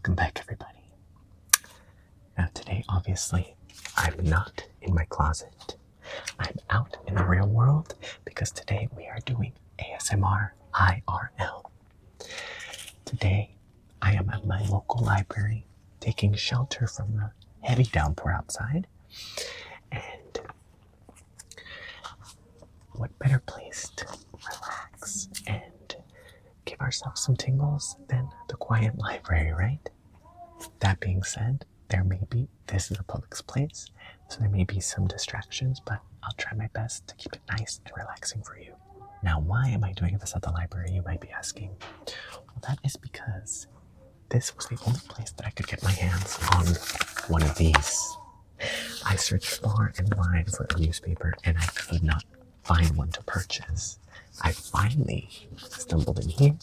Welcome back, everybody. Now today, obviously, I'm not in my closet. I'm out in the real world because today we are doing ASMR IRL. Today, I am at my local library taking shelter from the heavy downpour outside. And what better place to relax and give ourselves some tingles than the quiet library, right? That being said, this is a public place, so there may be some distractions, but I'll try my best to keep it nice and relaxing for you. Now, why am I doing this at the library, you might be asking? Well, that is because this was the only place that I could get my hands on one of these. I searched far and wide for a newspaper and I could not find one to purchase. I finally stumbled in here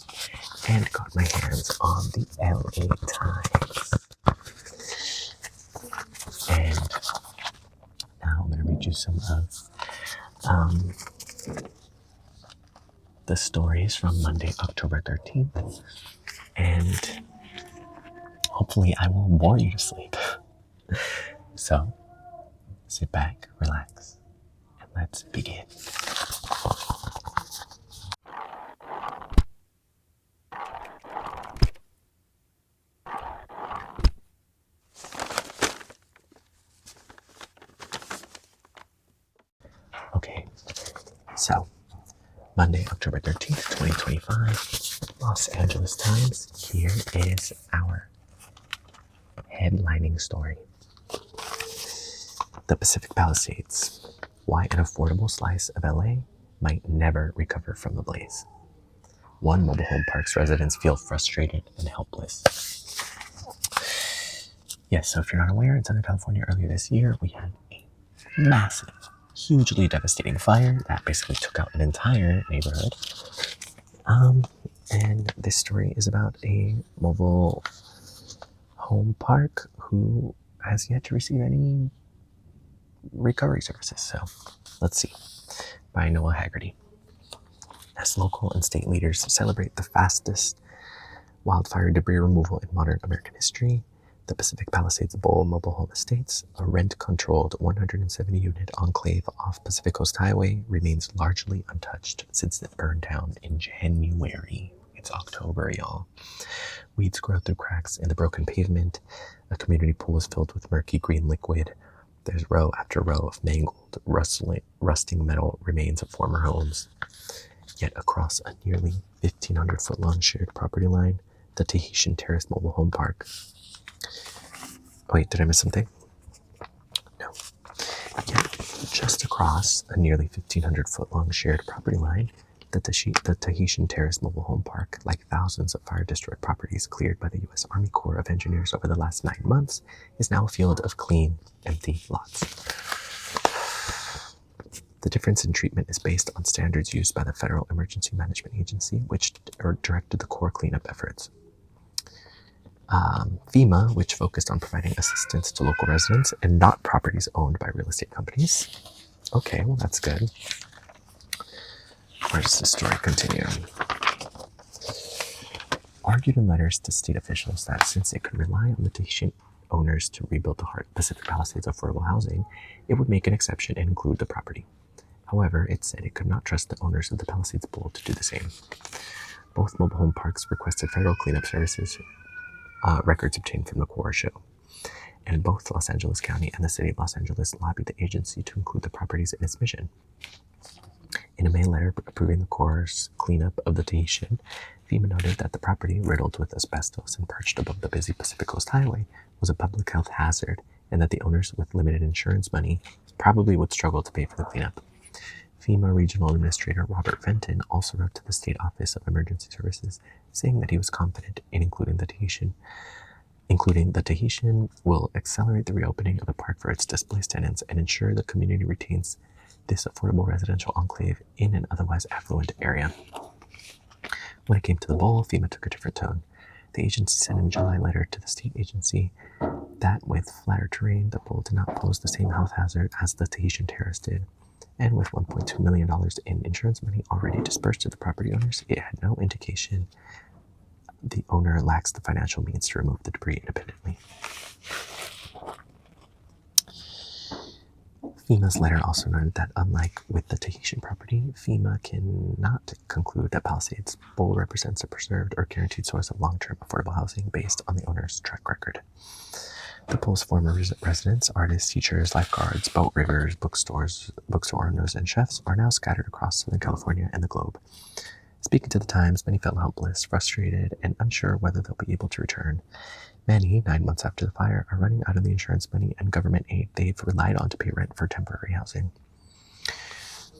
and got my hands on the LA Times. And now I'm going to read you some of the stories from Monday, October 13th. And hopefully I won't bore you to sleep. So, sit back, relax, and let's begin. Okay, so Monday, October 13th, 2025, Los Angeles Times. Here is our headlining story. The Pacific Palisades. Why an affordable slice of LA might never recover from the blaze. One mobile home park's residents feel frustrated and helpless. Yes, so if you're not aware, in Southern California earlier this year, we had a massive, hugely devastating fire that basically took out an entire neighborhood. And this story is about a mobile home park who has yet to receive any recovery services. So let's see. By Noah Haggerty. As local and state leaders celebrate the fastest wildfire debris removal in modern American history, the Pacific Palisades Bowl Mobile Home Estates, a rent-controlled 170-unit enclave off Pacific Coast Highway, remains largely untouched since it burned down in January. It's October, y'all. Weeds grow through cracks in the broken pavement. A community pool is filled with murky green liquid. There's row after row of mangled, rusting metal remains of former homes. Yet across a nearly 1,500-foot-long shared property line, the Tahitian Terrace Mobile Home Park. Wait, did I miss something? No. Yet, just across a nearly 1,500-foot-long shared property line, the Tahitian Terrace Mobile Home Park, like thousands of fire-destroyed properties cleared by the U.S. Army Corps of Engineers over the last 9 months, is now a field of clean, empty lots. The difference in treatment is based on standards used by the Federal Emergency Management Agency, which directed the Corps cleanup efforts. FEMA, which focused on providing assistance to local residents and not properties owned by real estate companies. Okay, well, that's good. Where does the story continue? Argued in letters to state officials that since it could rely on the Tahitian owners to rebuild the heart of Pacific Palisades affordable housing, it would make an exception and include the property. However, it said it could not trust the owners of the Palisades Bowl to do the same. Both mobile home parks requested federal cleanup services, records obtained from the Corps show. And both Los Angeles County and the City of Los Angeles lobbied the agency to include the properties in its mission. In a May letter approving the Corps' cleanup of the Tahitian, FEMA noted that the property, riddled with asbestos and perched above the busy Pacific Coast Highway, was a public health hazard, and that the owners with limited insurance money probably would struggle to pay for the cleanup. FEMA Regional Administrator Robert Fenton also wrote to the State Office of Emergency Services, saying that he was confident in including the Tahitian will accelerate the reopening of the park for its displaced tenants and ensure the community retains this affordable residential enclave in an otherwise affluent area. When it came to the bowl, FEMA took a different tone. The agency sent in a July letter to the state agency that with flatter terrain, the bowl did not pose the same health hazard as the Tahitian Terrace did. And with $1.2 million in insurance money already dispersed to the property owners, it had no indication the owner lacks the financial means to remove the debris independently. FEMA's letter also noted that, unlike with the Tahitian property, FEMA cannot conclude that Palisades Bowl represents a preserved or guaranteed source of long-term affordable housing based on the owner's track record. The Bowl's former residents, artists, teachers, lifeguards, boat riggers, bookstore owners, and chefs are now scattered across Southern California and the globe. Speaking to the Times, many felt helpless, frustrated, and unsure whether they'll be able to return. Many, 9 months after the fire, are running out of the insurance money and government aid they've relied on to pay rent for temporary housing.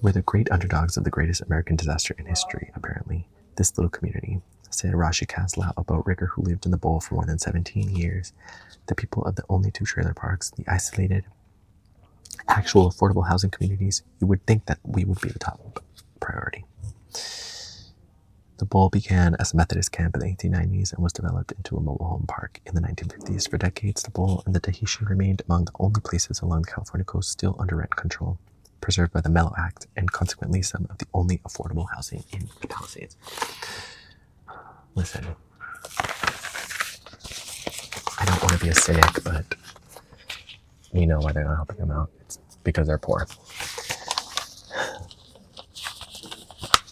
We're the great underdogs of the greatest American disaster in history, apparently. This little community, said Rashi Kasla, a boat rigger who lived in the Bowl for more than 17 years. The people of the only 2 trailer parks, the isolated, actual affordable housing communities, you would think that we would be the top priority. The Bowl began as a Methodist camp in the 1890s and was developed into a mobile home park in the 1950s. For decades, the Bowl and the Tahitian remained among the only places along the California coast still under rent control, preserved by the Mello Act, and consequently some of the only affordable housing in the Palisades. Listen, I don't want to be a cynic, but we know why they're not helping them out. It's because they're poor.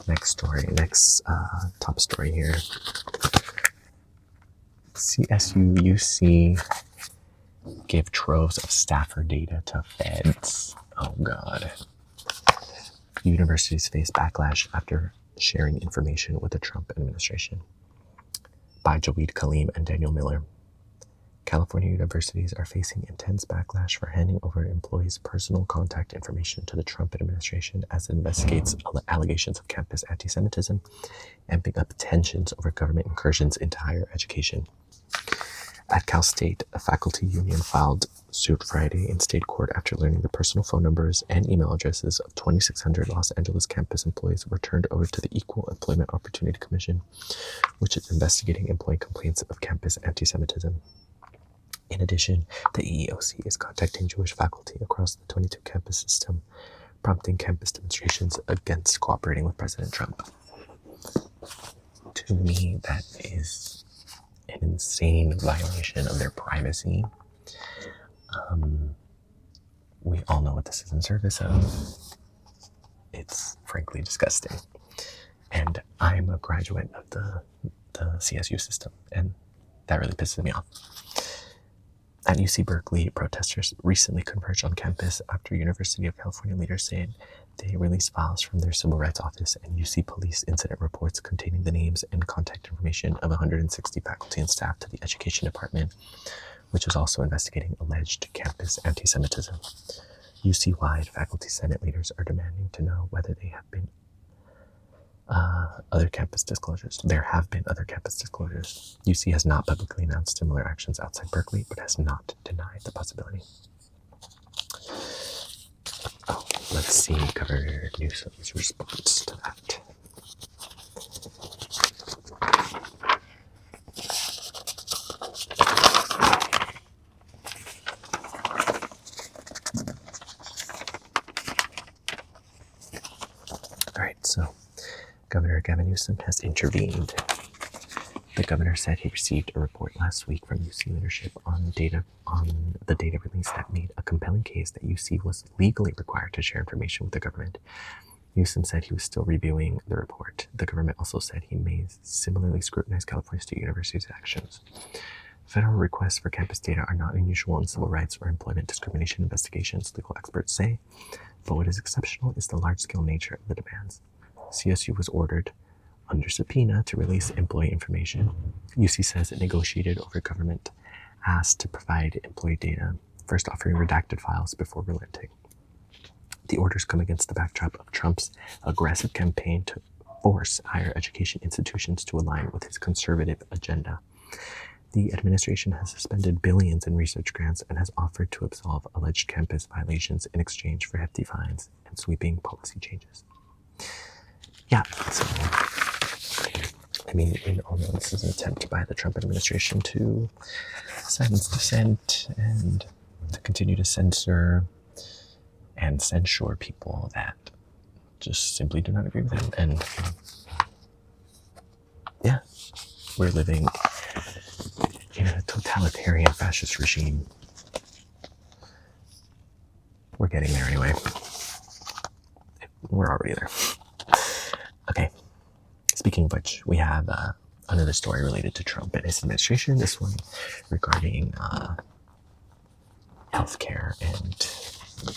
Next top story here. CSU-UC give troves of staffer data to feds. Oh God. Universities face backlash after sharing information with the Trump administration. By Jawid Kaleem and Daniel Miller. California universities are facing intense backlash for handing over employees' personal contact information to the Trump administration as it investigates allegations of campus anti-Semitism, amping up tensions over government incursions into higher education. At Cal State, a faculty union filed suit Friday in state court after learning the personal phone numbers and email addresses of 2,600 Los Angeles campus employees were turned over to the Equal Employment Opportunity Commission, which is investigating employee complaints of campus anti-Semitism. In addition, the EEOC is contacting Jewish faculty across the 22 campus system, prompting campus demonstrations against cooperating with President Trump. To me, that is an insane violation of their privacy. We all know what this is in service of. It's frankly disgusting. And I'm a graduate of the CSU system, and that really pisses me off. At UC Berkeley, protesters recently converged on campus after University of California leaders said they released files from their civil rights office and UC police incident reports containing the names and contact information of 160 faculty and staff to the education department, which was also investigating alleged campus anti-Semitism. UC-wide faculty senate leaders are demanding to know whether there have been other campus disclosures. UC has not publicly announced similar actions outside Berkeley, but has not denied the possibility. Let's see Governor Newsom's response to that. All right, so Governor Gavin Newsom has intervened. The governor said he received a report last week from UC leadership on the data release that made a compelling case that UC was legally required to share information with the government. Newsom said he was still reviewing the report. The government also said he may similarly scrutinize California State University's actions. Federal requests for campus data are not unusual in civil rights or employment discrimination investigations, legal experts say, but what is exceptional is the large-scale nature of the demands. CSU was ordered under subpoena to release employee information. UC says it negotiated over government asked to provide employee data, first offering redacted files before relenting. The orders come against the backdrop of Trump's aggressive campaign to force higher education institutions to align with his conservative agenda. The administration has suspended billions in research grants and has offered to absolve alleged campus violations in exchange for hefty fines and sweeping policy changes. Yeah, so, we all know this is an attempt by the Trump administration to silence dissent and to continue to censor and censure people that just simply do not agree with him. And yeah, we're living in a totalitarian fascist regime. We're getting there anyway. We're already there. Okay. Speaking of which, we have another story related to Trump and his administration. This one regarding healthcare and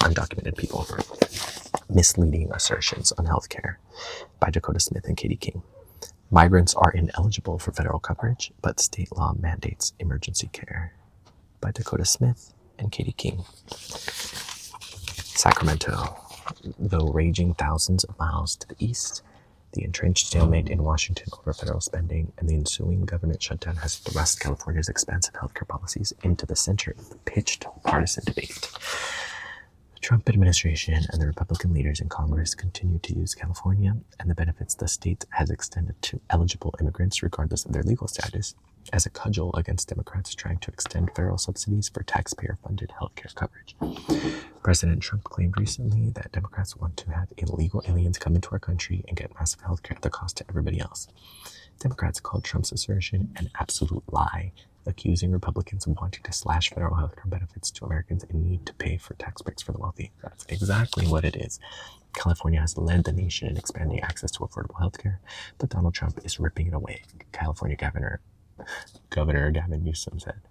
undocumented people. Misleading assertions on healthcare by Dakota Smith and Katie King. Migrants are ineligible for federal coverage, but state law mandates emergency care by Dakota Smith and Katie King. Sacramento. Though raging thousands of miles to the east, the entrenched stalemate in Washington over federal spending and the ensuing government shutdown has thrust California's expansive healthcare policies into the center of the pitched partisan debate. The Trump administration and the Republican leaders in Congress continue to use California and the benefits the state has extended to eligible immigrants, regardless of their legal status, as a cudgel against Democrats trying to extend federal subsidies for taxpayer-funded healthcare coverage. President Trump claimed recently that Democrats want to have illegal aliens come into our country and get massive healthcare at the cost to everybody else. Democrats called Trump's assertion an absolute lie, accusing Republicans of wanting to slash federal healthcare benefits to Americans in need to pay for tax breaks for the wealthy. That's exactly what it is. California has led the nation in expanding access to affordable healthcare, but Donald Trump is ripping it away. California Governor Gavin Newsom said.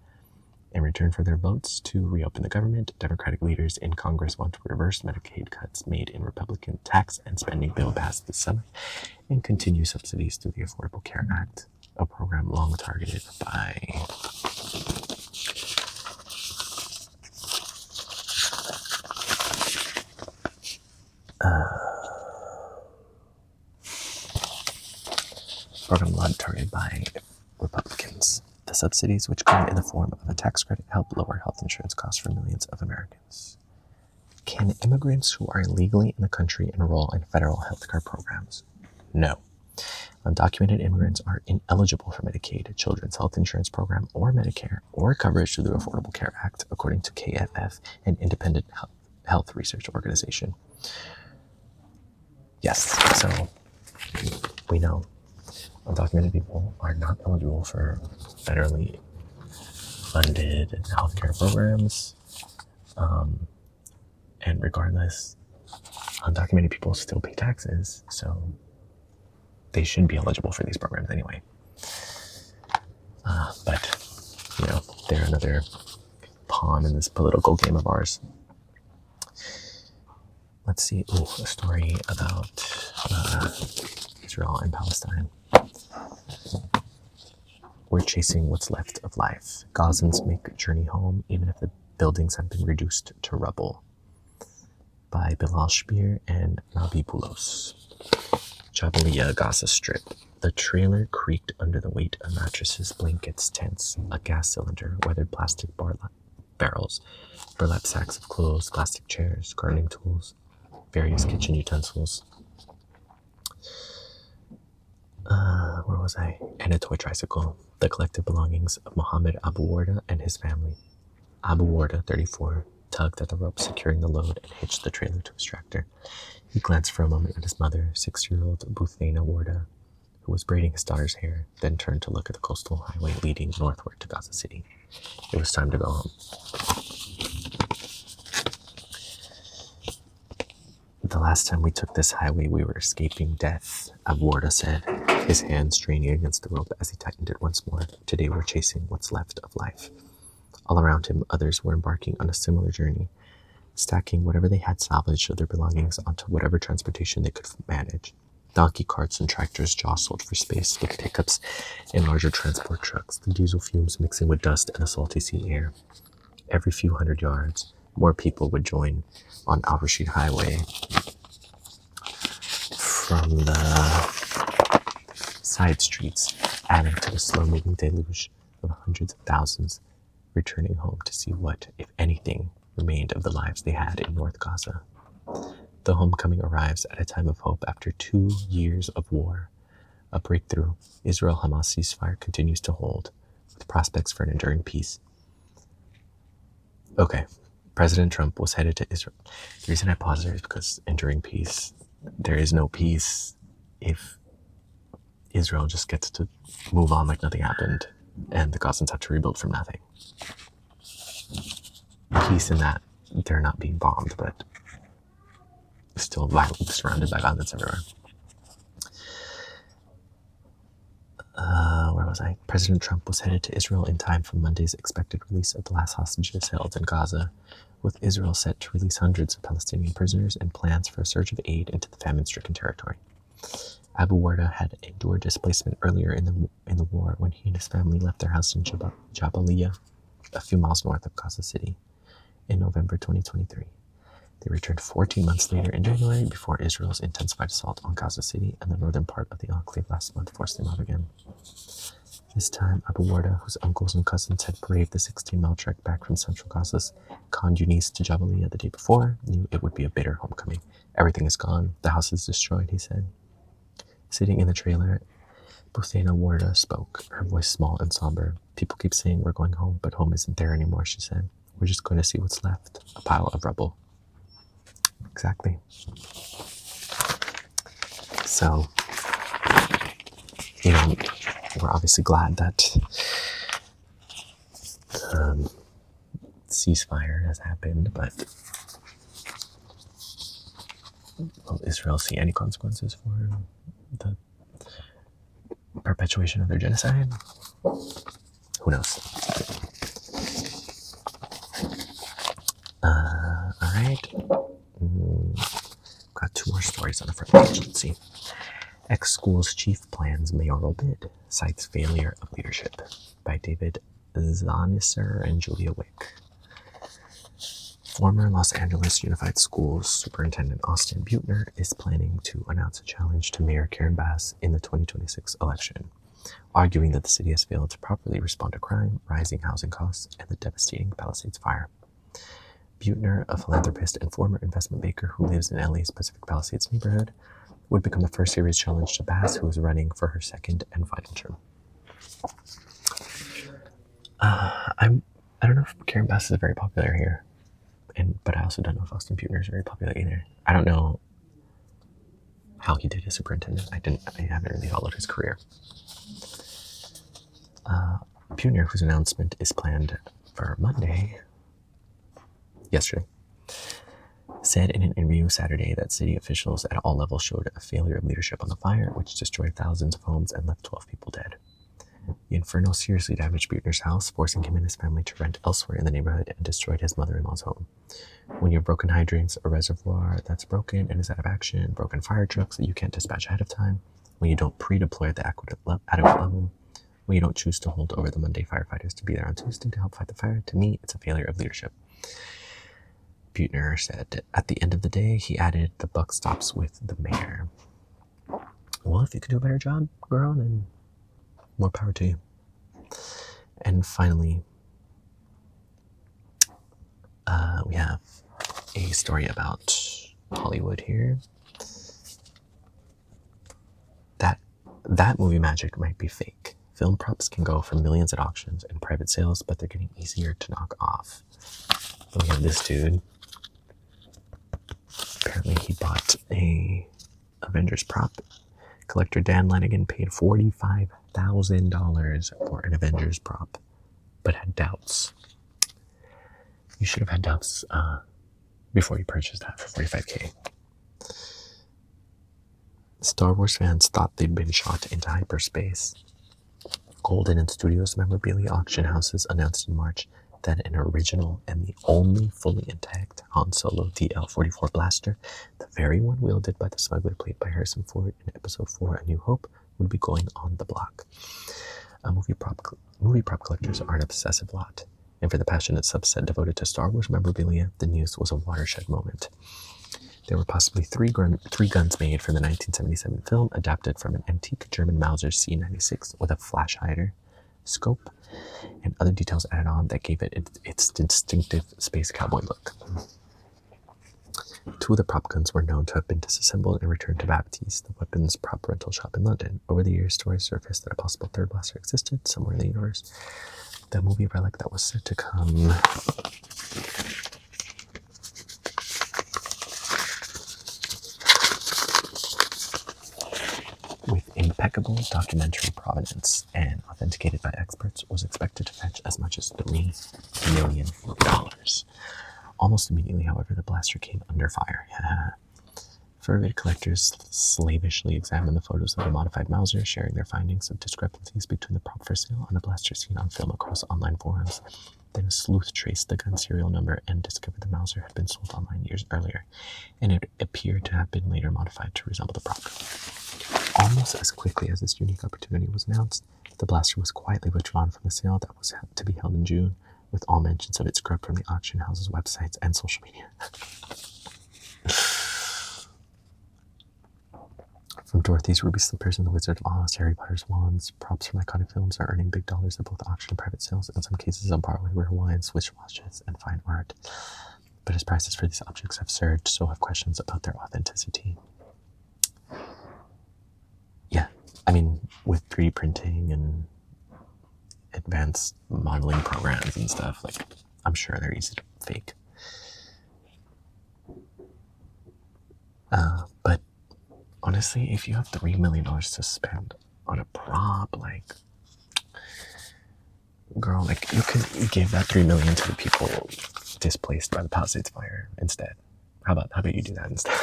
In return for their votes to reopen the government, Democratic leaders in Congress want to reverse Medicaid cuts made in Republican tax and spending bill passed this summer and continue subsidies through the Affordable Care Act, a program long targeted by Republicans. The subsidies, which come in the form of a tax credit, help lower health insurance costs for millions of Americans. Can immigrants who are illegally in the country enroll in federal health care programs? No. Undocumented immigrants are ineligible for Medicaid, Children's Health Insurance Program, or Medicare, or coverage through the Affordable Care Act, according to KFF, an independent health research organization. Yes, so we know undocumented people are not eligible for federally funded healthcare programs. And regardless, undocumented people still pay taxes, so they should be eligible for these programs anyway. But, they're another pawn in this political game of ours. Let's see. A story about Israel and Palestine. We're chasing what's left of life. Gazans make a journey home, even if the buildings have been reduced to rubble. By Bilal Shbir and Nabi Poulos. Jabalia, Gaza Strip. The trailer creaked under the weight of mattresses, blankets, tents, a gas cylinder, weathered plastic barrels, burlap sacks of clothes, plastic chairs, gardening tools, various kitchen utensils. Where was I? And a toy tricycle. The collective belongings of Mohammed Abu Warda and his family. Abu Warda, 34, tugged at the rope securing the load and hitched the trailer to his tractor. He glanced for a moment at his mother, 6-year-old Buthaina Warda, who was braiding his daughter's hair, then turned to look at the coastal highway leading northward to Gaza City. It was time to go home. The last time we took this highway, we were escaping death, Abu Warda said, his hand straining against the rope as he tightened it once more. Today we're chasing what's left of life. All around him, others were embarking on a similar journey, stacking whatever they had salvaged of their belongings onto whatever transportation they could manage. Donkey carts and tractors jostled for space with pickups and larger transport trucks, the diesel fumes mixing with dust and the salty sea air. Every few hundred yards, more people would join on Al Rashid Highway from the side streets, adding to the slow-moving deluge of hundreds of thousands returning home to see what, if anything, remained of the lives they had in North Gaza. The homecoming arrives at a time of hope after 2 years of war. A breakthrough, Israel-Hamas ceasefire continues to hold, with prospects for an enduring peace. Okay, President Trump was headed to Israel. The reason I pause there is because enduring peace, there is no peace if Israel just gets to move on like nothing happened, and the Gazans have to rebuild from nothing. Peace in that they're not being bombed, but still surrounded by violence everywhere. Where was I? President Trump was headed to Israel in time for Monday's expected release of the last hostages held in Gaza, with Israel set to release hundreds of Palestinian prisoners and plans for a surge of aid into the famine-stricken territory. Abu Warda had endured displacement earlier in the war when he and his family left their house in Jabalia, a few miles north of Gaza City, in November 2023. They returned 14 months later in January before Israel's intensified assault on Gaza City and the northern part of the enclave last month forced them out again. This time, Abu Warda, whose uncles and cousins had braved the 16-mile trek back from central Gaza's Khan Yunis to Jabalia the day before, knew it would be a bitter homecoming. Everything is gone. The house is destroyed, he said. Sitting in the trailer, Buthena Warda spoke, her voice small and somber. People keep saying we're going home, but home isn't there anymore, she said. We're just going to see what's left, a pile of rubble. Exactly. So, we're obviously glad that ceasefire has happened, but will Israel see any consequences for the perpetuation of their genocide? Who knows? All right. Got two more stories on the front page. Let's see. Ex-school's chief plans mayoral bid, cites failure of leadership, by David Zanisser and Julia Wick. Former Los Angeles Unified Schools Superintendent Austin Butner is planning to announce a challenge to Mayor Karen Bass in the 2026 election, arguing that the city has failed to properly respond to crime, rising housing costs, and the devastating Palisades fire. Butner, a philanthropist and former investment banker who lives in LA's Pacific Palisades neighborhood, would become the first serious challenge to Bass, who is running for her second and final term. I don't know if Karen Bass is very popular here, but I also don't know if Austin Butner is very popular either. I don't know how he did as superintendent. I haven't really followed his career. Butner, whose announcement is planned for yesterday, said in an interview Saturday that city officials at all levels showed a failure of leadership on the fire, which destroyed thousands of homes and left 12 people dead. The inferno seriously damaged Butner's house, forcing him and his family to rent elsewhere in the neighborhood, and destroyed his mother-in-law's home. When you have broken hydrants, a reservoir that's broken and is out of action, broken fire trucks that you can't dispatch ahead of time, when you don't pre-deploy at the adequate level, when you don't choose to hold over the Monday firefighters to be there on Tuesday to help fight the fire, to me, it's a failure of leadership. Butner said, at the end of the day, he added, the buck stops with the mayor. Well, if you could do a better job, girl, then more power to you. And finally, we have a story about Hollywood here. That movie magic might be fake. Film props can go for millions at auctions and private sales, but they're getting easier to knock off. Then we have this dude. Apparently he bought a Avengers prop. Collector Dan Lanigan paid $45,000 for an Avengers prop, but had doubts. You should have had doubts before you purchased that for $45K. Star Wars fans thought they'd been shot into hyperspace. Golden and Studios memorabilia auction houses announced in March that an original and the only fully intact Han Solo DL-44 blaster, the very one wielded by the smuggler played by Harrison Ford in Episode 4 A New Hope, would be going on the block. Movie prop collectors are an obsessive lot, and for the passionate subset devoted to Star Wars memorabilia, the news was a watershed moment. There were possibly three guns made from the 1977 film, adapted from an antique German Mauser C96 with a flash hider, scope, and other details added on that gave it its distinctive space cowboy look. Two of the prop guns were known to have been disassembled and returned to Baptiste, the weapons prop rental shop in London. Over the years, stories surfaced that a possible third blaster existed somewhere in the universe. The movie relic that was said to come with impeccable documentary provenance and authenticated by experts, was expected to fetch as much as $3 million. Almost immediately, however, the blaster came under fire. Fervid collectors slavishly examined the photos of the modified Mauser, sharing their findings of discrepancies between the prop for sale and the blaster seen on film across online forums. Then a sleuth traced the gun serial number and discovered the Mauser had been sold online years earlier, and it appeared to have been later modified to resemble the prop. Almost as quickly as this unique opportunity was announced, the blaster was quietly withdrawn from the sale that was to be held in June, with all mentions of it scrubbed from the auction house's websites and social media. From Dorothy's ruby slippers and the Wizard of Oz, Harry Potter's wands, props from iconic films are earning big dollars at both auction and private sales, in some cases on par with rare wines, wristwatches, and fine art. But as prices for these objects have surged, so have questions about their authenticity. Yeah, I mean, with 3D printing and advanced modeling programs and stuff, like, I'm sure they're easy to fake. But honestly, if you have $3 million to spend on a prop, like, girl, like, you could give that $3 million to the people displaced by the Palisades fire instead. How about you do that instead?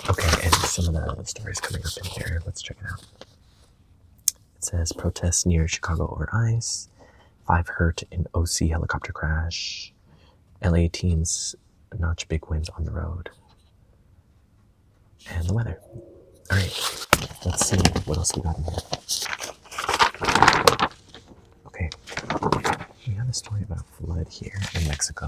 Okay, and some of the stories coming up in here. Let's check it out. It says protests near Chicago over ice. 5 hurt in OC helicopter crash. LA teams notch big wins on the road. And the weather. All right, let's see what else we got in here. Okay, we have a story about a flood here in Mexico,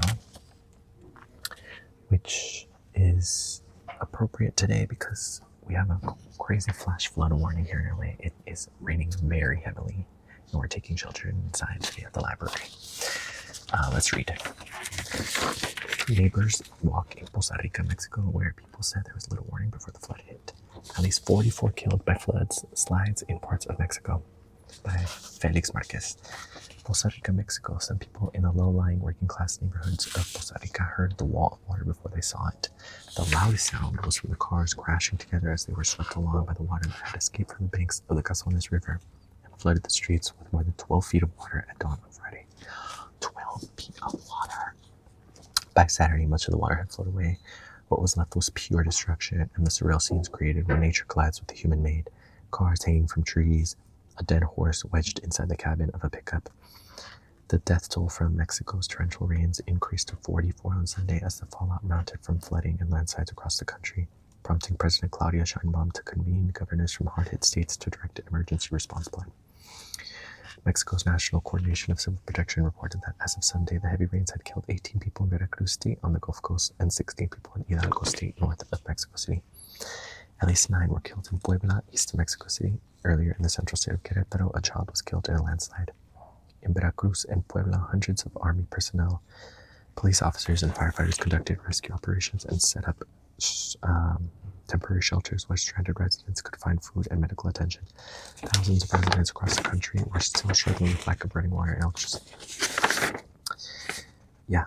which is appropriate today because we have a crazy flash flood warning here in LA. It is raining very heavily, and we're taking children inside to be at the library. Let's read. Neighbors walk in Costa Rica, Mexico, where people said there was little warning before the flood hit. At least 44 killed by slides in parts of Mexico. By Felix Marquez. Costa Rica, Mexico. Some people in the low-lying working-class neighborhoods of Costa Rica heard the wall of water before they saw it. The loudest sound was from the cars crashing together as they were swept along by the water that had escaped from the banks of the Casones River and flooded the streets with more than 12 feet of water at dawn on Friday. 12 feet of water. By Saturday, much of the water had flowed away. What was left was pure destruction, and the surreal scenes created when nature collides with the human-made. Cars hanging from trees, a dead horse wedged inside the cabin of a pickup. The death toll from Mexico's torrential rains increased to 44 on Sunday as the fallout mounted from flooding and landslides across the country, prompting President Claudia Sheinbaum to convene governors from hard-hit states to direct an emergency response plan. Mexico's National Coordination of Civil Protection reported that as of Sunday, the heavy rains had killed 18 people in Veracruz State on the Gulf Coast and 16 people in Hidalgo State north of Mexico City. At least 9 were killed in Puebla, east of Mexico City. Earlier in the central state of Querétaro, a child was killed in a landslide. In Veracruz and Puebla, hundreds of army personnel, police officers, and firefighters conducted rescue operations and set up temporary shelters where stranded residents could find food and medical attention. Thousands of residents across the country were still struggling with lack of running water and electricity. Yeah.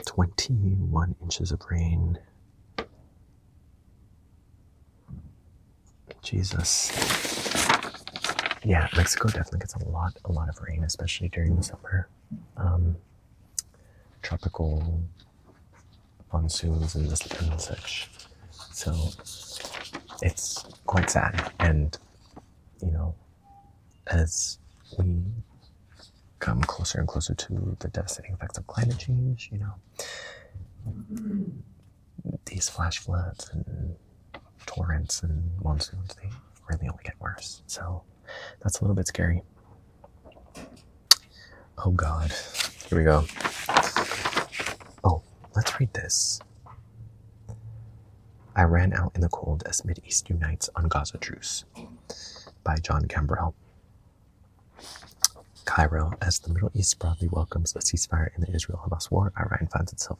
21 inches of rain. Jesus. Yeah, Mexico definitely gets a lot of rain, especially during the summer. Tropical monsoons and such. So it's quite sad. And, as we come closer and closer to the devastating effects of climate change, these flash floods and torrents and monsoons, they really only get worse. So that's a little bit scary. Oh God, here we go. Oh, let's read this. I ran out in the cold as Mideast unites on Gaza truce, by John Cambrell. Cairo, as the Middle East broadly welcomes a ceasefire in the Israel-Hamas war, Iran finds itself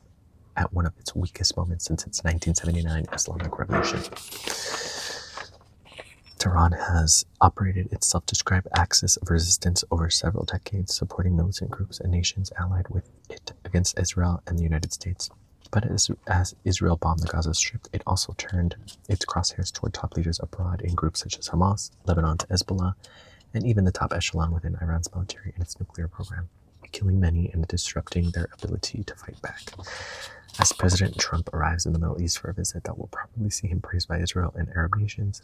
at one of its weakest moments since its 1979 Islamic Revolution. Tehran has operated its self-described axis of resistance over several decades, supporting militant groups and nations allied with it against Israel and the United States. But as Israel bombed the Gaza Strip, it also turned its crosshairs toward top leaders abroad in groups such as Hamas, Lebanon to Hezbollah, and even the top echelon within Iran's military and its nuclear program, killing many and disrupting their ability to fight back. As President Trump arrives in the Middle East for a visit that will probably see him praised by Israel and Arab nations,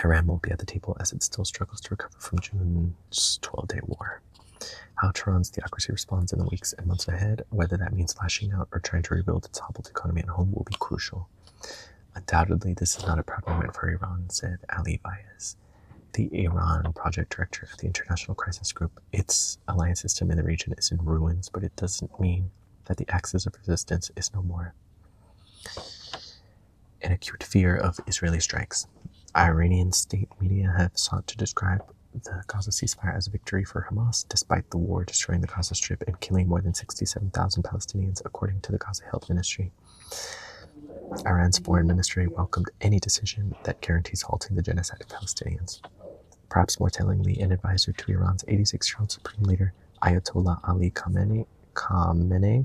Iran won't be at the table as it still struggles to recover from June's 12-day war. How Tehran's theocracy responds in the weeks and months ahead, whether that means lashing out or trying to rebuild its hobbled economy at home, will be crucial. Undoubtedly, this is not a proud moment for Iran, said Ali Bayez, the Iran project director at the International Crisis Group. Its alliance system in the region is in ruins, but it doesn't mean that the axis of resistance is no more. An acute fear of Israeli strikes. Iranian state media have sought to describe the Gaza ceasefire as a victory for Hamas, despite the war destroying the Gaza Strip and killing more than 67,000 Palestinians, according to the Gaza Health Ministry. Iran's foreign ministry welcomed any decision that guarantees halting the genocide of Palestinians. Perhaps more tellingly, an advisor to Iran's 86-year-old supreme leader, Ayatollah Ali Khamenei,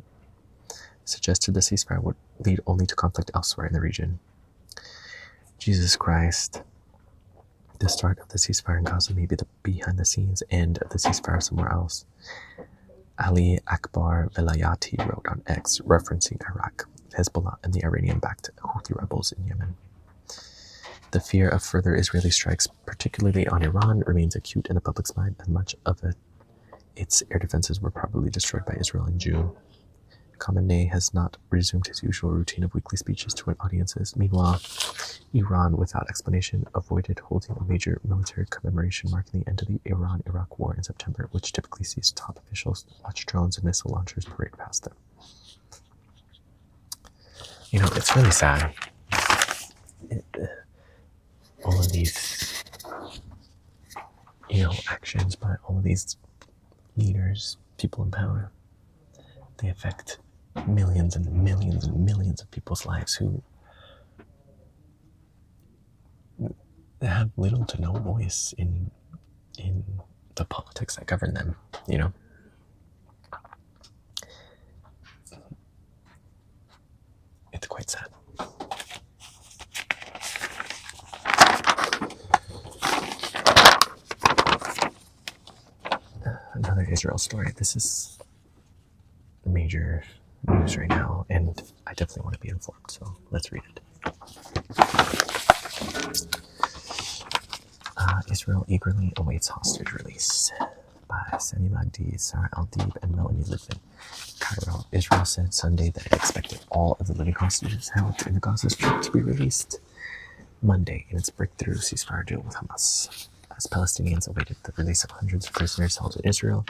suggested the ceasefire would lead only to conflict elsewhere in the region. Jesus Christ. The start of the ceasefire in Gaza may be the behind-the-scenes end of the ceasefire somewhere else. Ali Akbar Velayati wrote on X, referencing Iraq, Hezbollah, and the Iranian-backed Houthi rebels in Yemen. The fear of further Israeli strikes, particularly on Iran, remains acute in the public's mind, and much of its air defenses were probably destroyed by Israel in June. Khamenei has not resumed his usual routine of weekly speeches to audiences. Meanwhile, Iran, without explanation, avoided holding a major military commemoration marking the end of the Iran-Iraq War in September, which typically sees top officials watch drones and missile launchers parade past them. It's really sad. All of these, actions by all of these leaders, people in power, they affect millions and millions and millions of people's lives who have little to no voice in the politics that govern them, It's quite sad. Another Israel story. This is major news right now, and I definitely want to be informed, so let's read it. Israel eagerly awaits hostage release by Sami Magdi, Sarah Al-Deeb, and Melanie Litvin. Cairo. Israel said Sunday that it expected all of the living hostages held in the Gaza Strip to be released Monday in its breakthrough ceasefire deal with Hamas, as Palestinians awaited the release of hundreds of prisoners held in Israel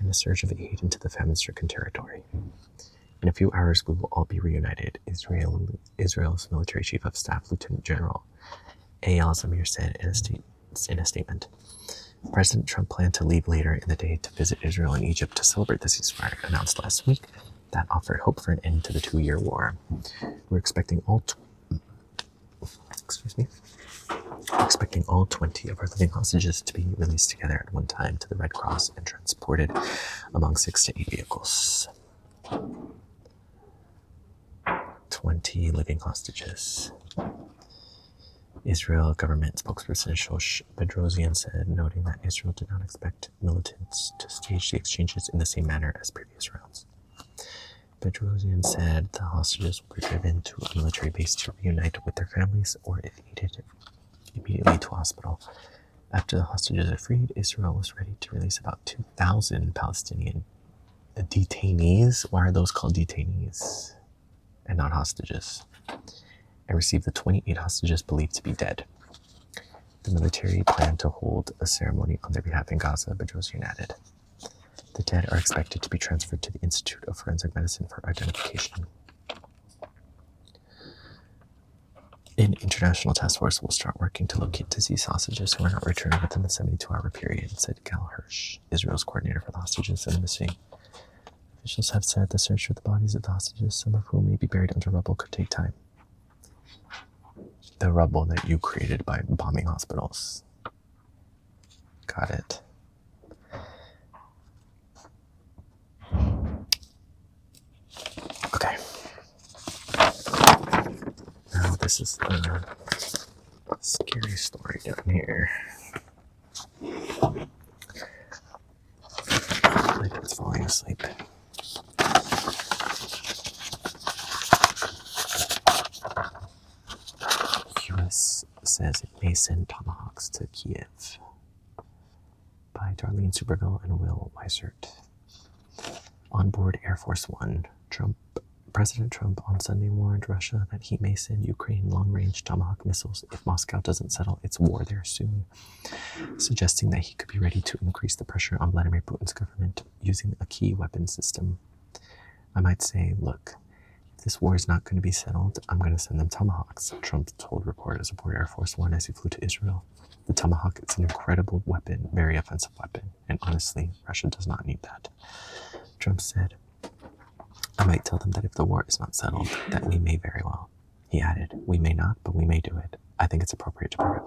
and a surge of aid into the famine-stricken territory. In a few hours, we will all be reunited, Israel's military chief of staff, Lieutenant General Eyal Zamir, said in a statement. President Trump planned to leave later in the day to visit Israel and Egypt to celebrate the ceasefire announced last week that offered hope for an end to the 2-year war. We're expecting all 20 of our living hostages to be released together at one time to the Red Cross and transported among 6 to 8 vehicles. 20 living hostages. Israel government spokesperson Shosh Bedrosian said, noting that Israel did not expect militants to stage the exchanges in the same manner as previous rounds. Bedrosian said the hostages will be driven to a military base to reunite with their families, or if needed, immediately to a hospital. After the hostages are freed, Israel was ready to release about 2,000 Palestinian detainees. Why are those called detainees and not hostages? And receive the 28 hostages believed to be dead. The military planned to hold a ceremony on their behalf in Gaza, Bedrosian added. The dead are expected to be transferred to the Institute of Forensic Medicine for identification. An international task force will start working to locate deceased hostages who are not returned within the 72-hour period, said Gal Hirsch, Israel's coordinator for the hostages and the missing. Officials have said the search for the bodies of the hostages, some of whom may be buried under rubble, could take time. The rubble that you created by bombing hospitals. Got it. this is a scary story down here. Like it's falling asleep. US says it may send tomahawks to Kiev. By Darlene Superville and Will Weisert. On board Air Force One, President Trump on Sunday warned Russia that he may send Ukraine long-range Tomahawk missiles if Moscow doesn't settle its war there soon, suggesting that he could be ready to increase the pressure on Vladimir Putin's government using a key weapon system. I might say, look, if this war is not going to be settled, I'm going to send them Tomahawks, Trump told reporters aboard Air Force One as he flew to Israel. The Tomahawk is an incredible weapon, very offensive weapon, and honestly, Russia does not need that. Trump said, I might tell them that if the war is not settled, that we may very well. He added, we may not, but we may do it. I think it's appropriate to prove it.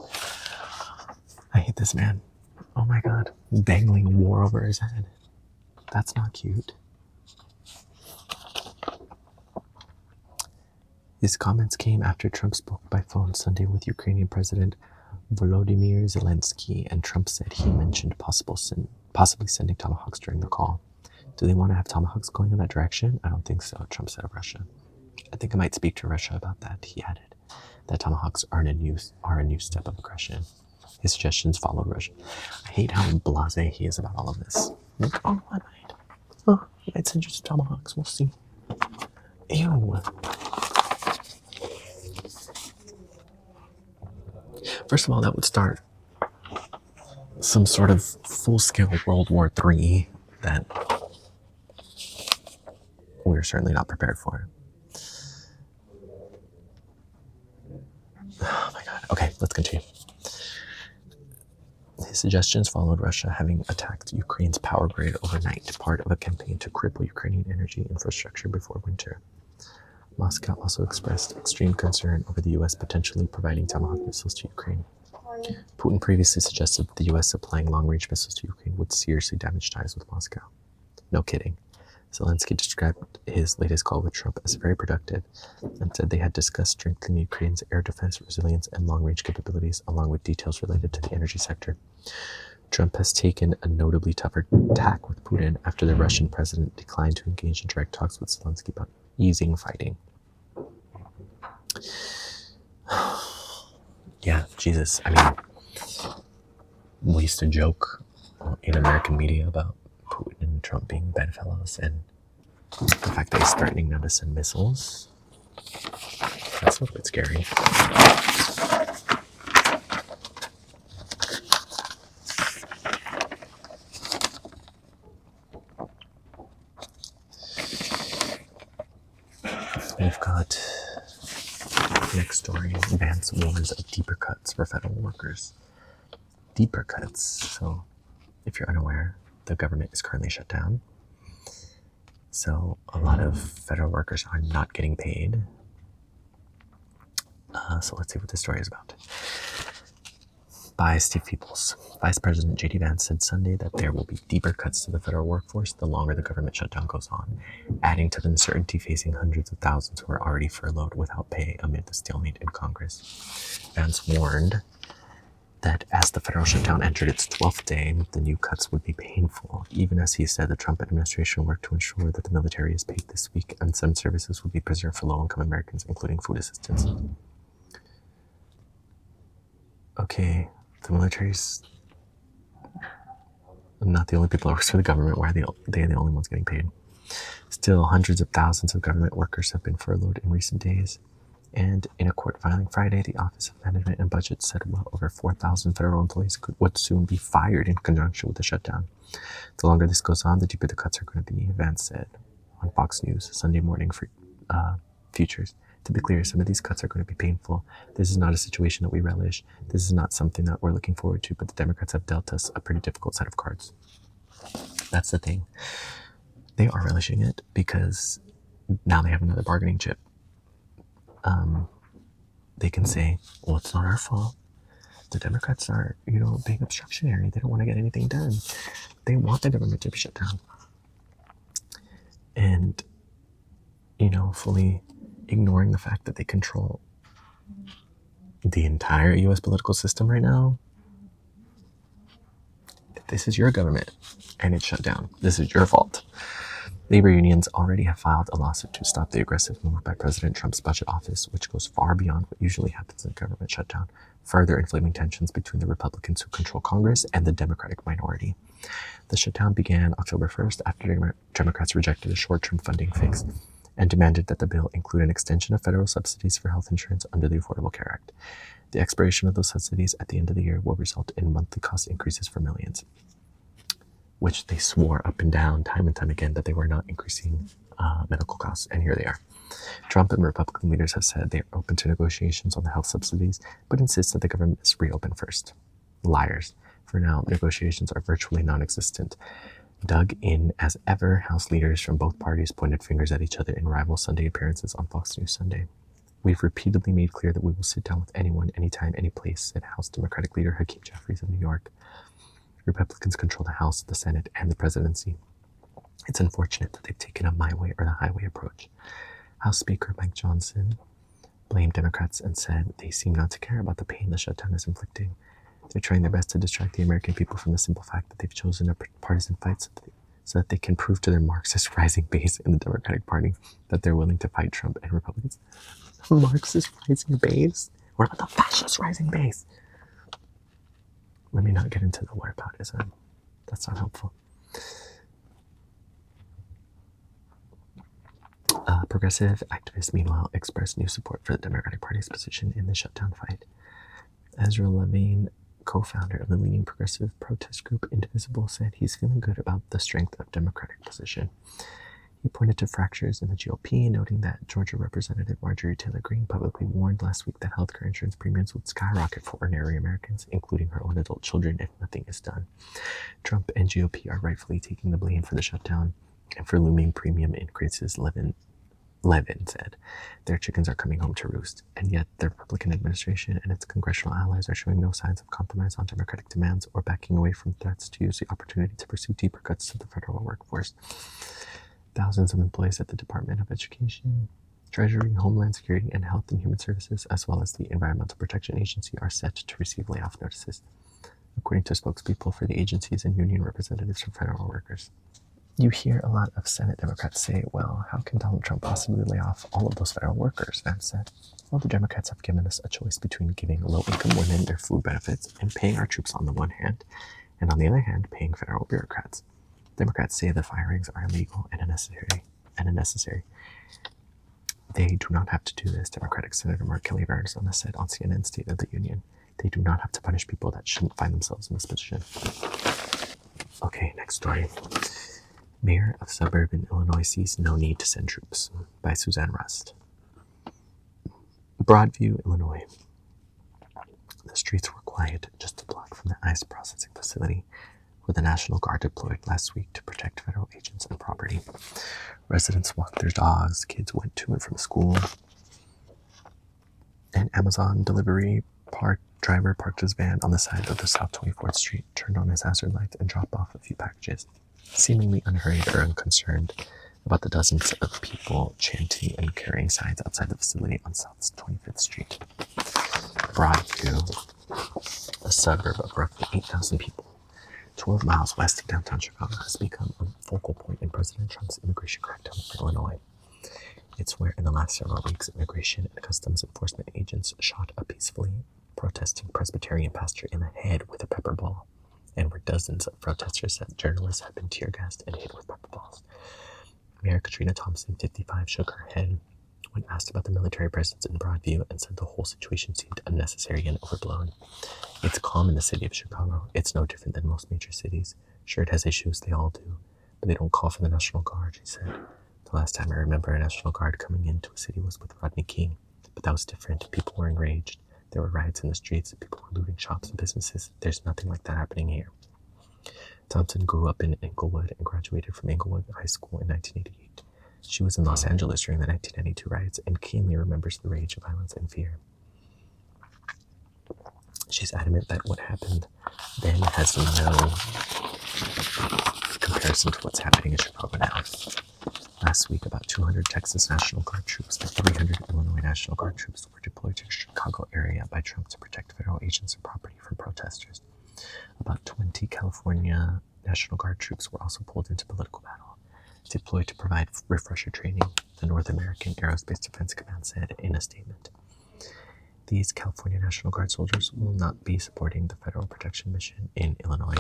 I hate this man. Oh my God. Dangling war over his head. That's not cute. His comments came after Trump spoke by phone Sunday with Ukrainian President Volodymyr Zelensky, and Trump said he mentioned possibly sending Tomahawks during the call. Do they want to have Tomahawks going in that direction? I don't think so, Trump said of Russia. I think I might speak to Russia about that, he added. That Tomahawks are a new step of aggression. His suggestions followed Russia. I hate how blasé he is about all of this. Like, I might send you some Tomahawks, we'll see. Ew. First of all, that would start some sort of full-scale World War III that we're certainly not prepared for. Oh my God. Okay, let's continue. His suggestions followed Russia having attacked Ukraine's power grid overnight, part of a campaign to cripple Ukrainian energy infrastructure before winter. Moscow also expressed extreme concern over the U.S. potentially providing Tomahawk missiles to Ukraine. Putin previously suggested that the U.S. supplying long-range missiles to Ukraine would seriously damage ties with Moscow. No kidding. Zelensky described his latest call with Trump as very productive and said they had discussed strengthening Ukraine's air defense resilience and long-range capabilities, along with details related to the energy sector. Trump has taken a notably tougher tack with Putin after the Russian president declined to engage in direct talks with Zelensky about easing fighting. Yeah, Jesus. I mean, we used to joke in American media about Putin and Trump being bedfellows, and the fact that he's threatening now to send missiles, that's a little bit scary. We've got next story. Vance warns of deeper cuts for federal workers. Deeper cuts. So, if you're unaware, the government is currently shut down. So, a lot of federal workers are not getting paid. So, let's see what this story is about. By Steve Peoples. Vice President J.D. Vance said Sunday that there will be deeper cuts to the federal workforce the longer the government shutdown goes on, adding to the uncertainty facing hundreds of thousands who are already furloughed without pay amid the stalemate in Congress. Vance warned that as the federal shutdown entered its 12th day, the new cuts would be painful, even as he said the Trump administration worked to ensure that the military is paid this week and some services would be preserved for low-income Americans, including food assistance. Okay, the military's not the only people that work for the government. Why are they the only ones getting paid? Still, hundreds of thousands of government workers have been furloughed in recent days. And in a court filing Friday, the Office of Management and Budget said well over 4,000 federal employees would soon be fired in conjunction with the shutdown. The longer this goes on, the deeper the cuts are going to be, Vance said on Fox News Sunday morning for Futures. To be clear, some of these cuts are going to be painful. This is not a situation that we relish. This is not something that we're looking forward to, but the Democrats have dealt us a pretty difficult set of cards. That's the thing. They are relishing it because now they have another bargaining chip. They can say, well, it's not our fault. The Democrats are, being obstructionary. They don't want to get anything done. They want the government to be shut down. And, fully ignoring the fact that they control the entire US political system right now, this is your government and it's shut down. This is your fault. Labor unions already have filed a lawsuit to stop the aggressive move by President Trump's budget office, which goes far beyond what usually happens in a government shutdown, further inflaming tensions between the Republicans who control Congress and the Democratic minority. The shutdown began October 1st after Democrats rejected a short-term funding fix and demanded that the bill include an extension of federal subsidies for health insurance under the Affordable Care Act. The expiration of those subsidies at the end of the year will result in monthly cost increases for millions, which they swore up and down time and time again that they were not increasing medical costs, and here they are. Trump and Republican leaders have said they are open to negotiations on the health subsidies, but insist that the government is reopened first. Liars. For now, negotiations are virtually non-existent. Dug in as ever, House leaders from both parties pointed fingers at each other in rival Sunday appearances on Fox News Sunday. We've repeatedly made clear that we will sit down with anyone, anytime, any place, said House Democratic leader Hakeem Jeffries of New York. Republicans control the House, the Senate, and the presidency. It's unfortunate that they've taken a my way or the highway approach. House Speaker Mike Johnson blamed Democrats and said they seem not to care about the pain the shutdown is inflicting. They're trying their best to distract the American people from the simple fact that they've chosen a partisan fight so that they can prove to their Marxist rising base in the Democratic Party that they're willing to fight Trump and Republicans. Marxist rising base? What about the fascist rising base? Let me not get into the whataboutism. That's not helpful. Progressive activists, meanwhile, expressed new support for the Democratic Party's position in the shutdown fight. Ezra Levine, co-founder of the leading progressive protest group Indivisible, said he's feeling good about the strength of Democratic position. He pointed to fractures in the GOP, noting that Georgia Representative Marjorie Taylor Greene publicly warned last week that healthcare insurance premiums would skyrocket for ordinary Americans, including her own adult children, if nothing is done. Trump and GOP are rightfully taking the blame for the shutdown and for looming premium increases. Levin said their chickens are coming home to roost, and yet the Republican administration and its congressional allies are showing no signs of compromise on Democratic demands or backing away from threats to use the opportunity to pursue deeper cuts to the federal workforce. Thousands of employees at the Department of Education, Treasury, Homeland Security, and Health and Human Services, as well as the Environmental Protection Agency, are set to receive layoff notices, according to spokespeople for the agencies and union representatives from federal workers. You hear a lot of Senate Democrats say, well, how can Donald Trump possibly lay off all of those federal workers? And I've said, well, the Democrats have given us a choice between giving low-income women their food benefits and paying our troops on the one hand, and on the other hand, paying federal bureaucrats. Democrats say the firings are illegal and unnecessary. They do not have to do this, Democratic Senator Mark Kelly of Arizona said on CNN's State of the Union. They do not have to punish people that shouldn't find themselves in this position. Okay, next story. Mayor of suburban Illinois sees no need to send troops, by Suzanne Rust. Broadview, Illinois. The streets were quiet just a block from the ice processing facility where the National Guard deployed last week to protect federal agents and property. Residents walked their dogs, kids went to and from school. An Amazon delivery driver parked his van on the side of the South 24th Street, turned on his hazard lights, and dropped off a few packages, seemingly unhurried or unconcerned about the dozens of people chanting and carrying signs outside the facility on South 25th Street. Broadview, a suburb of roughly 8,000 people, 12 miles west of downtown Chicago, has become a focal point in President Trump's immigration crackdown for Illinois. It's where, in the last several weeks, immigration and customs enforcement agents shot a peacefully protesting Presbyterian pastor in the head with a pepper ball, and where dozens of protesters said journalists had been tear-gassed and hit with pepper balls. Mayor Katrina Thompson, 55, shook her head when asked about the military presence in Broadview and said the whole situation seemed unnecessary and overblown. It's calm in the city of Chicago. It's no different than most major cities. Sure, it has issues, they all do, but they don't call for the National Guard, she said. The last time I remember a National Guard coming into a city was with Rodney King, but that was different. People were enraged. There were riots in the streets. People were looting shops and businesses. There's nothing like that happening here. Thompson grew up in Inglewood and graduated from Inglewood High School in 1988. She was in Los Angeles during the 1992 riots and keenly remembers the rage of violence and fear. She's adamant that what happened then has no comparison to what's happening in Chicago now. Last week, about 200 Texas National Guard troops and 300 Illinois National Guard troops were deployed to the Chicago area by Trump to protect federal agents and property from protesters. About 20 California National Guard troops were also pulled into political battle, deployed to provide refresher training, the North American Aerospace Defense Command said in a statement. These California National Guard soldiers will not be supporting the federal protection mission in Illinois.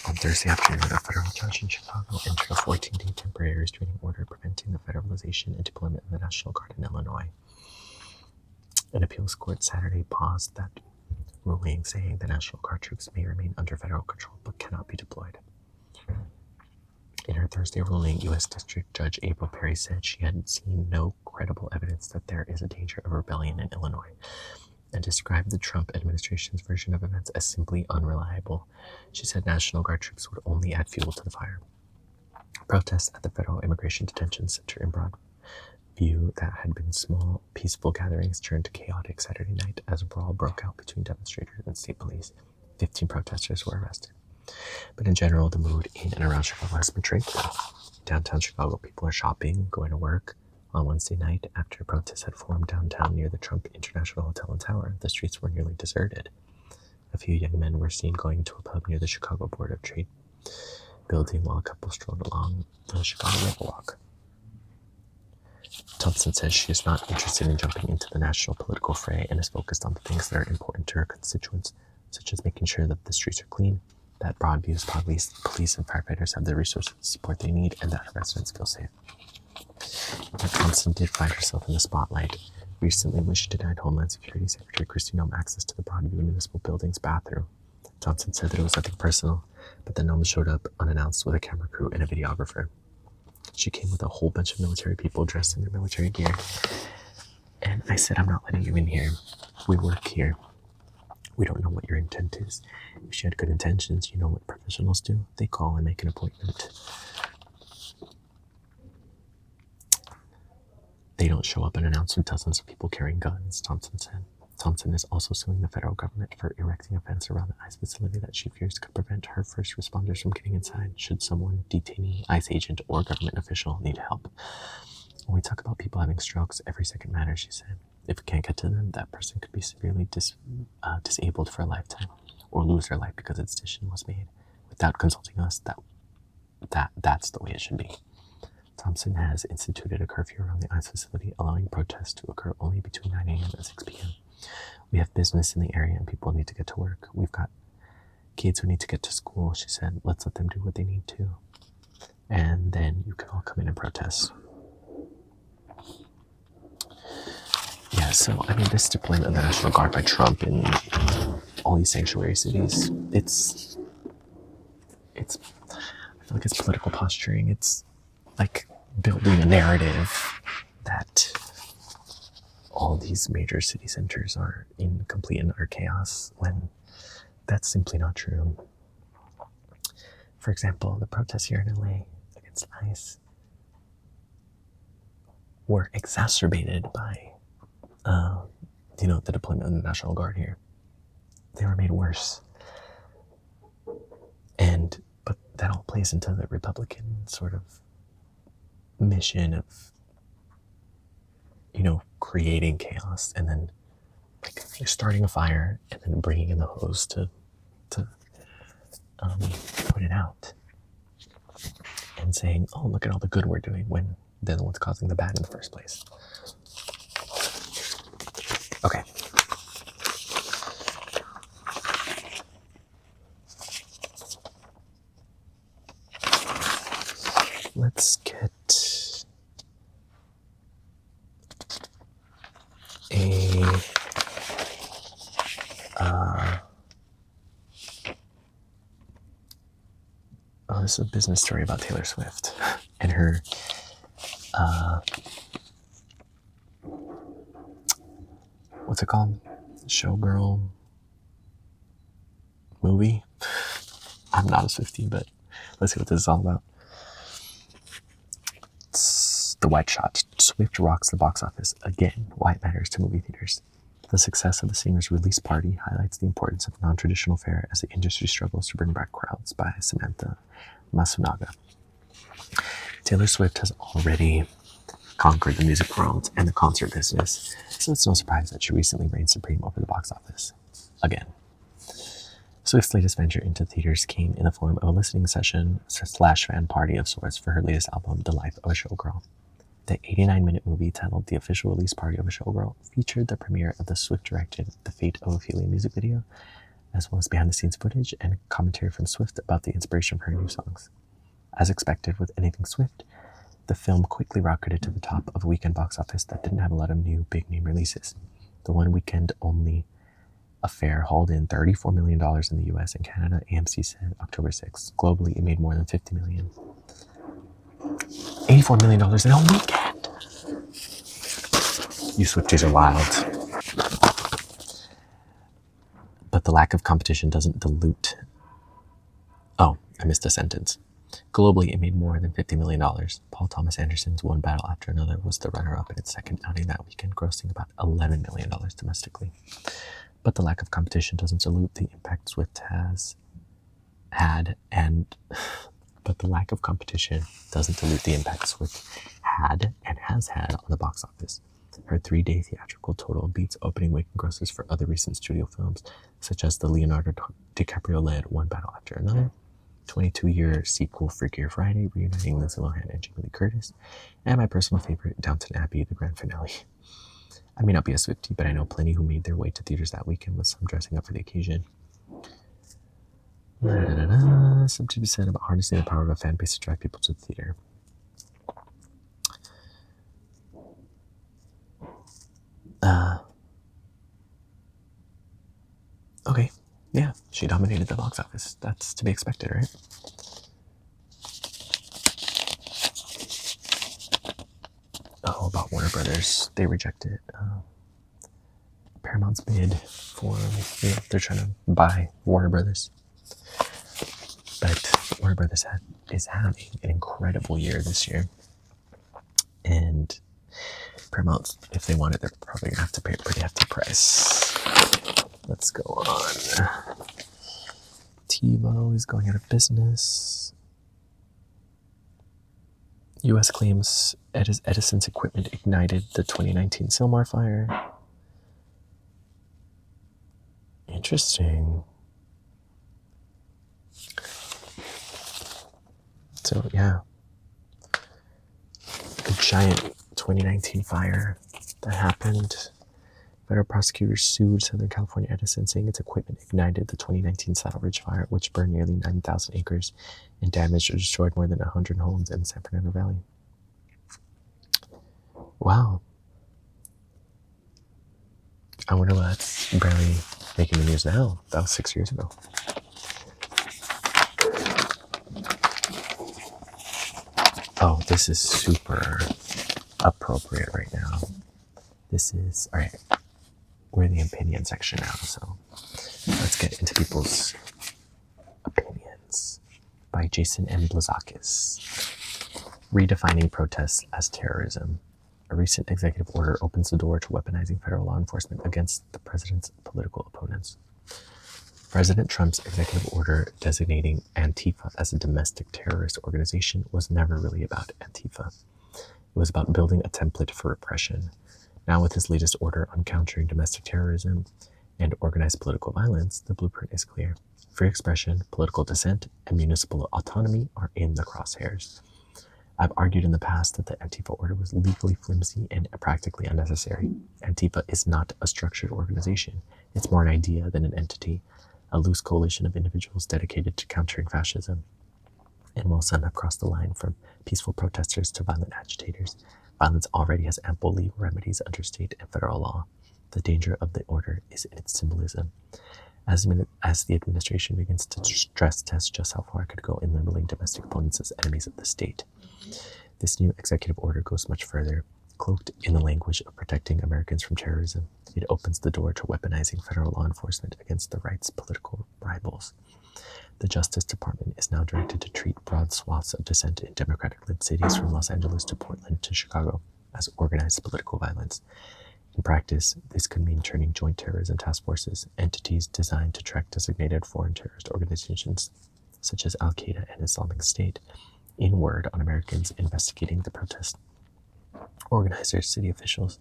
On Thursday afternoon, a federal judge in Chicago entered a 14-day temporary restraining order preventing the federalization and deployment of the National Guard in Illinois. An appeals court Saturday paused that ruling, saying the National Guard troops may remain under federal control but cannot be deployed. In her Thursday ruling, U.S. District Judge April Perry said she had seen no credible evidence that there is a danger of rebellion in Illinois, and described the Trump administration's version of events as simply unreliable. She said National Guard troops would only add fuel to the fire. Protests at the federal immigration detention center in Broadview that had been small, peaceful gatherings turned chaotic Saturday night as a brawl broke out between demonstrators and state police. 15 protesters were arrested. But in general, the mood in and around Chicago has been tranquil. Downtown Chicago, people are shopping, going to work. On Wednesday night, after protests had formed downtown near the Trump International Hotel and Tower, the streets were nearly deserted. A few young men were seen going to a pub near the Chicago Board of Trade building while a couple strolled along the Chicago Riverwalk. Thompson says she is not interested in jumping into the national political fray and is focused on the things that are important to her constituents, such as making sure that the streets are clean, that Broadview's police and firefighters have the resources and support they need, and that her residents feel safe. But Thompson did find herself in the spotlight recently when she denied Homeland Security Secretary Kristi Noem access to the Broadview Municipal Building's bathroom. Thompson said that it was nothing personal, but that Noem showed up unannounced with a camera crew and a videographer. She came with a whole bunch of military people dressed in their military gear. And I said, I'm not letting you in here. We work here. We don't know what your intent is. If she had good intentions, you know what professionals do? They call and make an appointment. They don't show up unannounced with dozens of people carrying guns, Thompson said. Thompson is also suing the federal government for erecting a fence around the ICE facility that she fears could prevent her first responders from getting inside should someone, detainee, ICE agent, or government official need help. When we talk about people having strokes, every second matters, she said. If we can't get to them, that person could be severely disabled for a lifetime or lose their life because a decision was made without consulting us. That's the way it should be. Thompson has instituted a curfew around the ICE facility, allowing protests to occur only between 9 a.m. and 6 p.m. We have business in the area and people need to get to work. We've got kids who need to get to school, she said. Let's let them do what they need to. And then you can all come in and protest. Yeah, so, I mean, this deployment of the National Guard by Trump in all these sanctuary cities, it's I feel like it's political posturing. It's like building a narrative that all these major city centers are in complete and utter chaos when that's simply not true. For example, the protests here in LA against ICE were exacerbated by the deployment of the National Guard here. They were made worse. But that all plays into the Republican sort of mission of, creating chaos and then starting a fire and then bringing in the hose to put it out and saying, oh, look at all the good we're doing when they're the ones causing the bad in the first place. Okay. Let's get this is a business story about Taylor Swift and her what's it called? Showgirl movie. I'm not a Swiftie, but let's see what this is all about. It's the White Shot. Swift rocks the box office again. Why it matters to movie theaters. The success of the singer's release party highlights the importance of non-traditional fare as the industry struggles to bring back crowds, by Samantha Masunaga. Taylor Swift has already conquered the music world and the concert business, so it's no surprise that she recently reigned supreme over the box office. Again. Swift's latest venture into theaters came in the form of a listening session / fan party of sorts for her latest album, The Life of a Showgirl. The 89-minute movie titled The Official Release Party of a Showgirl featured the premiere of the Swift-directed The Fate of Ophelia music video, as well as behind-the-scenes footage and commentary from Swift about the inspiration for her new songs. As expected with anything Swift, the film quickly rocketed to the top of a weekend box office that didn't have a lot of new big-name releases. The one weekend-only affair hauled in $34 million in the US and Canada, AMC said October 6th. Globally, it made more than $50 million. $84 million in a weekend! You Swifties are wild. But the lack of competition doesn't dilute... Oh, I missed a sentence. Globally, it made more than $50 million. Paul Thomas Anderson's One Battle After Another was the runner-up in its second outing that weekend, grossing about $11 million domestically. But the lack of competition doesn't dilute the impact Swift has had and has had on the box office. Her 3-day theatrical total beats opening weekend grosses for other recent studio films, such as the Leonardo DiCaprio-led One Battle After Another, 22-year sequel Freakier Friday, reuniting Lindsay Lohan and Jamie Lee Curtis, and my personal favorite, Downton Abbey, the grand finale. I may not be a Swiftie, but I know plenty who made their way to theaters that weekend, with some dressing up for the occasion. Something to be said about harnessing the power of a fan base to drive people to the theater. Okay, yeah, she dominated the box office. That's to be expected, right? Oh, about Warner Brothers. They rejected Paramount's bid for, they're trying to buy Warner Brothers. But Warner Brothers is having an incredible year this year. And Paramount, if they want it, they're probably going to have to pay a pretty hefty price. Let's go on. TiVo is going out of business. U.S. claims Edison's equipment ignited the 2019 Sylmar fire. Interesting. So, yeah. The giant 2019 fire that happened. Federal prosecutors sued Southern California Edison, saying its equipment ignited the 2019 Saddle Ridge fire, which burned nearly 9,000 acres and damaged or destroyed more than 100 homes in the San Fernando Valley. Wow. I wonder why that's barely making the news now. That was 6 years ago. Oh, this is super appropriate right now. This is, all right, we're in the opinion section now, so let's get into people's opinions. By Jason M. Blazakis. Redefining protests as terrorism. A recent executive order opens the door to weaponizing federal law enforcement against the president's political opponents. President Trump's executive order designating Antifa as a domestic terrorist organization was never really about Antifa. It was about building a template for repression. Now, with his latest order on countering domestic terrorism and organized political violence, the blueprint is clear. Free expression, political dissent, and municipal autonomy are in the crosshairs. I've argued in the past that the Antifa order was legally flimsy and practically unnecessary. Antifa is not a structured organization. It's more an idea than an entity, a loose coalition of individuals dedicated to countering fascism. And while some have crossed the line from peaceful protesters to violent agitators, violence already has ample legal remedies under state and federal law. The danger of the order is in its symbolism. As the administration begins to stress test just how far it could go in labeling domestic opponents as enemies of the state. This new executive order goes much further. Cloaked in the language of protecting Americans from terrorism, it opens the door to weaponizing federal law enforcement against the right's political rivals. The Justice Department is now directed to treat broad swaths of dissent in Democratic-led cities from Los Angeles to Portland to Chicago as organized political violence. In practice, this could mean turning joint terrorism task forces, entities designed to track designated foreign terrorist organizations such as Al-Qaeda and Islamic State, in word on Americans investigating the protest, organizers, city officials,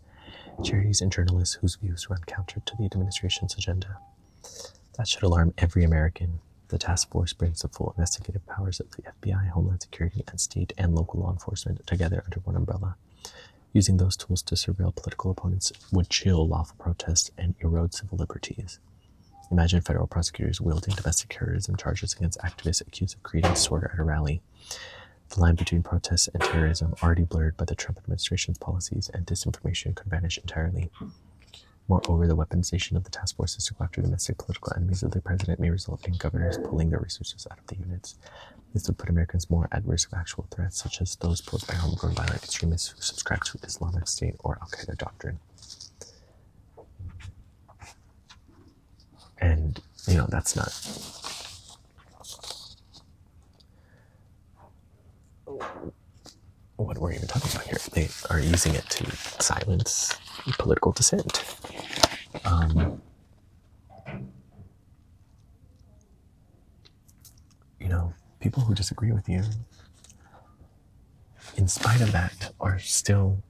charities, and journalists whose views run counter to the administration's agenda. That should alarm every American. The task force brings the full investigative powers of the FBI, Homeland Security, and state and local law enforcement together under one umbrella. Using those tools to surveil political opponents would chill lawful protests and erode civil liberties. Imagine federal prosecutors wielding domestic terrorism charges against activists accused of creating disorder at a rally. The line between protests and terrorism, already blurred by the Trump administration's policies and disinformation, could vanish entirely. Moreover, the weaponization of the task forces to go after domestic political enemies of the president may result in governors pulling their resources out of the units. This would put Americans more at risk of actual threats, such as those posed by homegrown violent extremists who subscribe to Islamic State or Al-Qaeda doctrine. And, that's not... what we're even talking about here. They are using it to silence political dissent. People who disagree with you, in spite of that, are still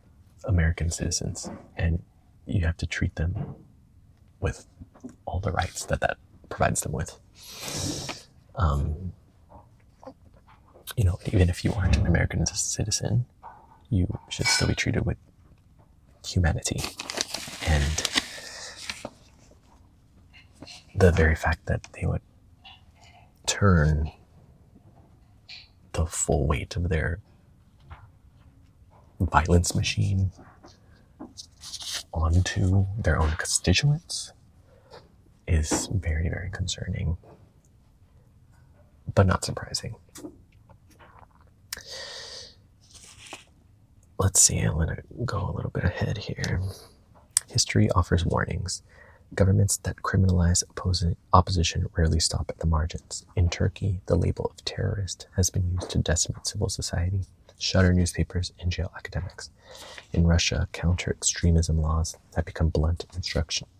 American citizens, and you have to treat them with all the rights that provides them with. Even if you aren't an American citizen, you should still be treated with humanity. And the very fact that they would turn the full weight of their violence machine onto their own constituents is very, very concerning, but not surprising. Let's see, I'm going to go a little bit ahead here. History offers warnings. Governments that criminalize opposition rarely stop at the margins. In Turkey, the label of terrorist has been used to decimate civil society, shutter newspapers, and jail academics. In Russia, counter-extremism laws have become blunt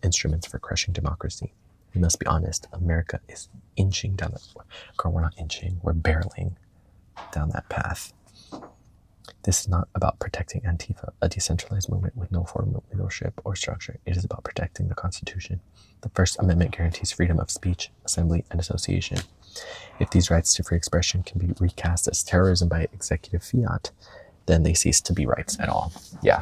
instruments for crushing democracy. We must be honest, America is inching down we're not inching, we're barreling down that path. This is not about protecting Antifa, a decentralized movement with no formal leadership or structure. It is about protecting the Constitution. The First Amendment guarantees freedom of speech, assembly, and association. If these rights to free expression can be recast as terrorism by executive fiat, then they cease to be rights at all. Yeah.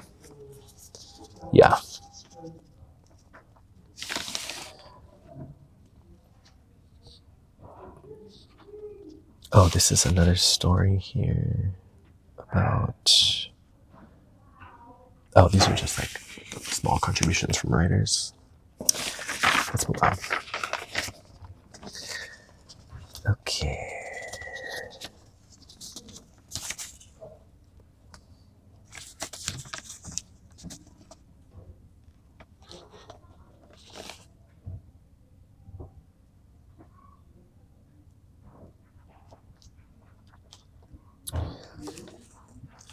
Oh, this is another story here about... Oh, these are just like small contributions from writers. Let's move on. Okay.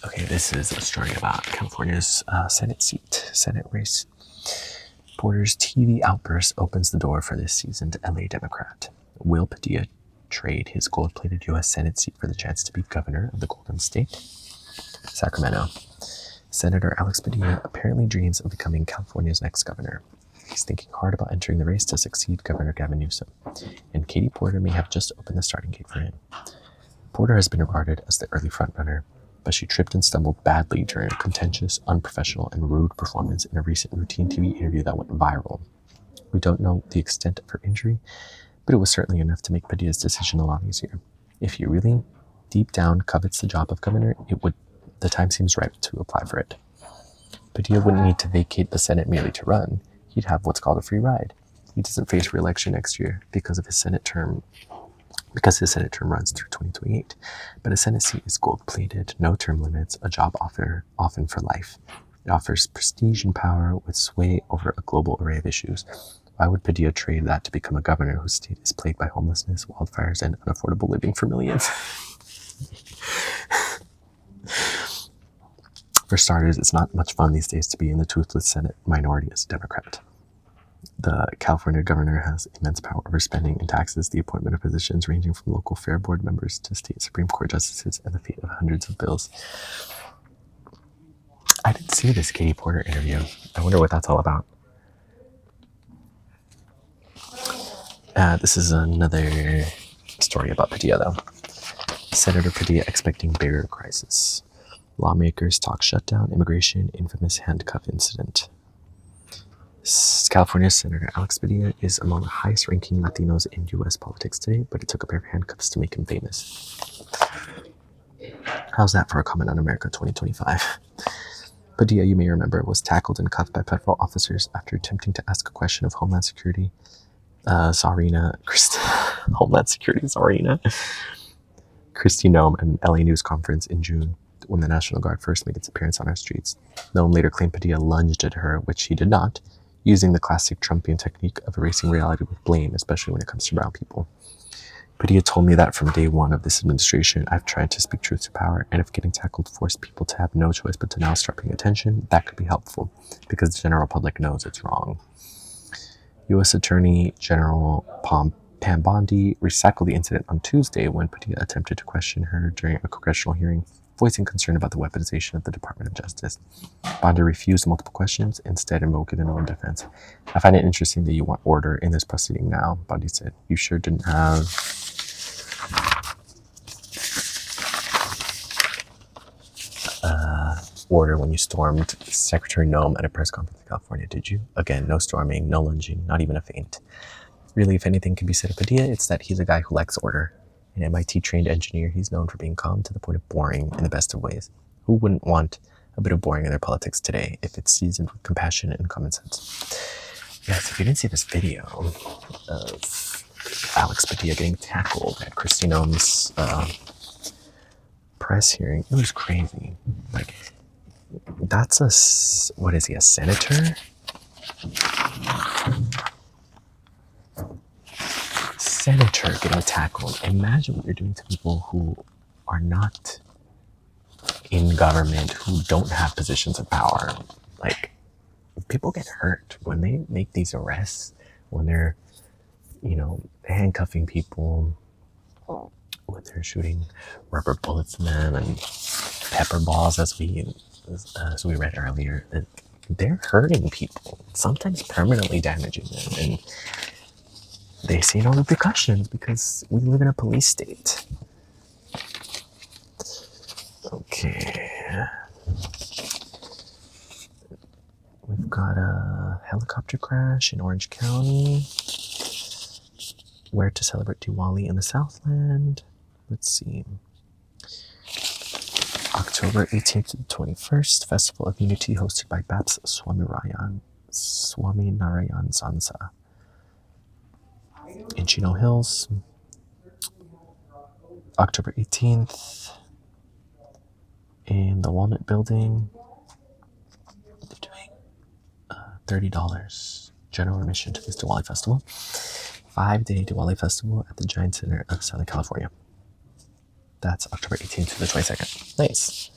Okay, this is a story about California's Senate race. Porter's TV outburst opens the door for this seasoned LA Democrat. Will Padilla trade his gold-plated U.S. Senate seat for the chance to be governor of the Golden State? Sacramento. Senator Alex Padilla apparently dreams of becoming California's next governor. He's thinking hard about entering the race to succeed Governor Gavin Newsom, and Katie Porter may have just opened the starting gate for him. Porter has been regarded as the early frontrunner, but she tripped and stumbled badly during a contentious, unprofessional, and rude performance in a recent routine TV interview that went viral. We don't know the extent of her injury, but it was certainly enough to make Padilla's decision a lot easier. If he really, deep down, covets the job of governor, the time seems right to apply for it. Padilla wouldn't need to vacate the Senate merely to run. He'd have what's called a free ride. He doesn't face re-election next year because his Senate term runs through 2028. But a Senate seat is gold-plated, no term limits, a job offer often for life. It offers prestige and power with sway over a global array of issues. Why would Padilla trade that to become a governor whose state is plagued by homelessness, wildfires, and unaffordable living for millions? For starters, it's not much fun these days to be in the toothless Senate minority as a Democrat. The California governor has immense power over spending and taxes, the appointment of positions ranging from local fair board members to state Supreme Court justices, and the fate of hundreds of bills. I didn't see this Katie Porter interview. I wonder what that's all about. This is another story about Padilla, though. Senator Padilla expecting bigger crisis. Lawmakers talk shutdown, immigration, infamous handcuff incident. California Senator Alex Padilla is among the highest-ranking Latinos in U.S. politics today, but it took a pair of handcuffs to make him famous. How's that for a comment on America 2025? Padilla, you may remember, was tackled and cuffed by federal officers after attempting to ask a question of Homeland Security Homeland Security Czarina Kristi Noem at an LA News conference in June when the National Guard first made its appearance on our streets. Noem later claimed Padilla lunged at her, which he did not, using the classic Trumpian technique of erasing reality with blame, especially when it comes to brown people. Padilla told me that from day one of this administration, I've tried to speak truth to power, and if getting tackled forced people to have no choice but to now start paying attention, that could be helpful, because the general public knows it's wrong. U.S. Attorney General Pam Bondi recycled the incident on Tuesday when Padilla attempted to question her during a congressional hearing, voicing concern about the weaponization of the Department of Justice. Bondi refused multiple questions, instead invoking an own defense. I find it interesting that you want order in this proceeding now, Bondi said. You sure didn't have order when you stormed Secretary Noem at a press conference in California, did you? Again, no storming, no lunging, not even a feint. Really, if anything can be said of Padilla, it's that he's a guy who likes order. An MIT-trained engineer, he's known for being calm to the point of boring in the best of ways. Who wouldn't want a bit of boring in their politics today if it's seasoned with compassion and common sense? Yes, if you didn't see this video of Alex Padilla getting tackled at Kristi Noem's press hearing, it was crazy. Like, that's a senator? Senator getting tackled. Imagine what you're doing to people who are not in government, who don't have positions of power. Like, people get hurt when they make these arrests, when they're, handcuffing people, when they're shooting rubber bullets in them and pepper balls, as we read earlier. They're hurting people, sometimes permanently damaging them, and they see no repercussions because we live in a police state. Okay. We've got a helicopter crash in Orange County. Where to celebrate Diwali in the Southland. Let's see. October 18th to the 21st, Festival of Unity hosted by BAP's Swaminarayan Sansa in Chino Hills. October 18th in the Walnut Building. They're doing $30 general admission to this Diwali festival. 5-day Diwali festival at the Giant Center of Southern California. That's October 18th to the 22nd. Nice.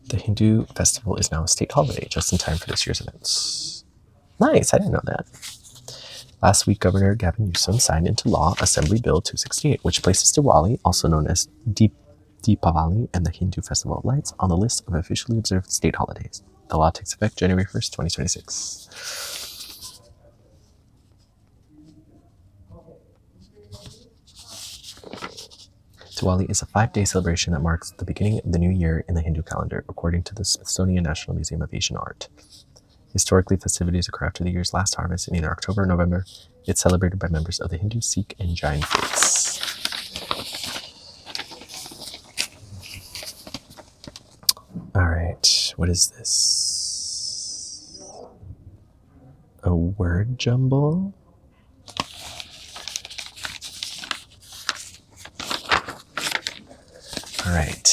The Hindu festival is now a state holiday, just in time for this year's events. Nice, I didn't know that. Last week, Governor Gavin Newsom signed into law Assembly Bill 268, which places Diwali, also known as Deepavali, and the Hindu Festival of Lights on the list of officially observed state holidays. The law takes effect January 1st, 2026. Diwali is a 5-day celebration that marks the beginning of the new year in the Hindu calendar, according to the Smithsonian National Museum of Asian Art. Historically, festivities occur after the year's last harvest in either October or November. It's celebrated by members of the Hindu, Sikh, and Jain faiths. All right, what is this? A word jumble? All right.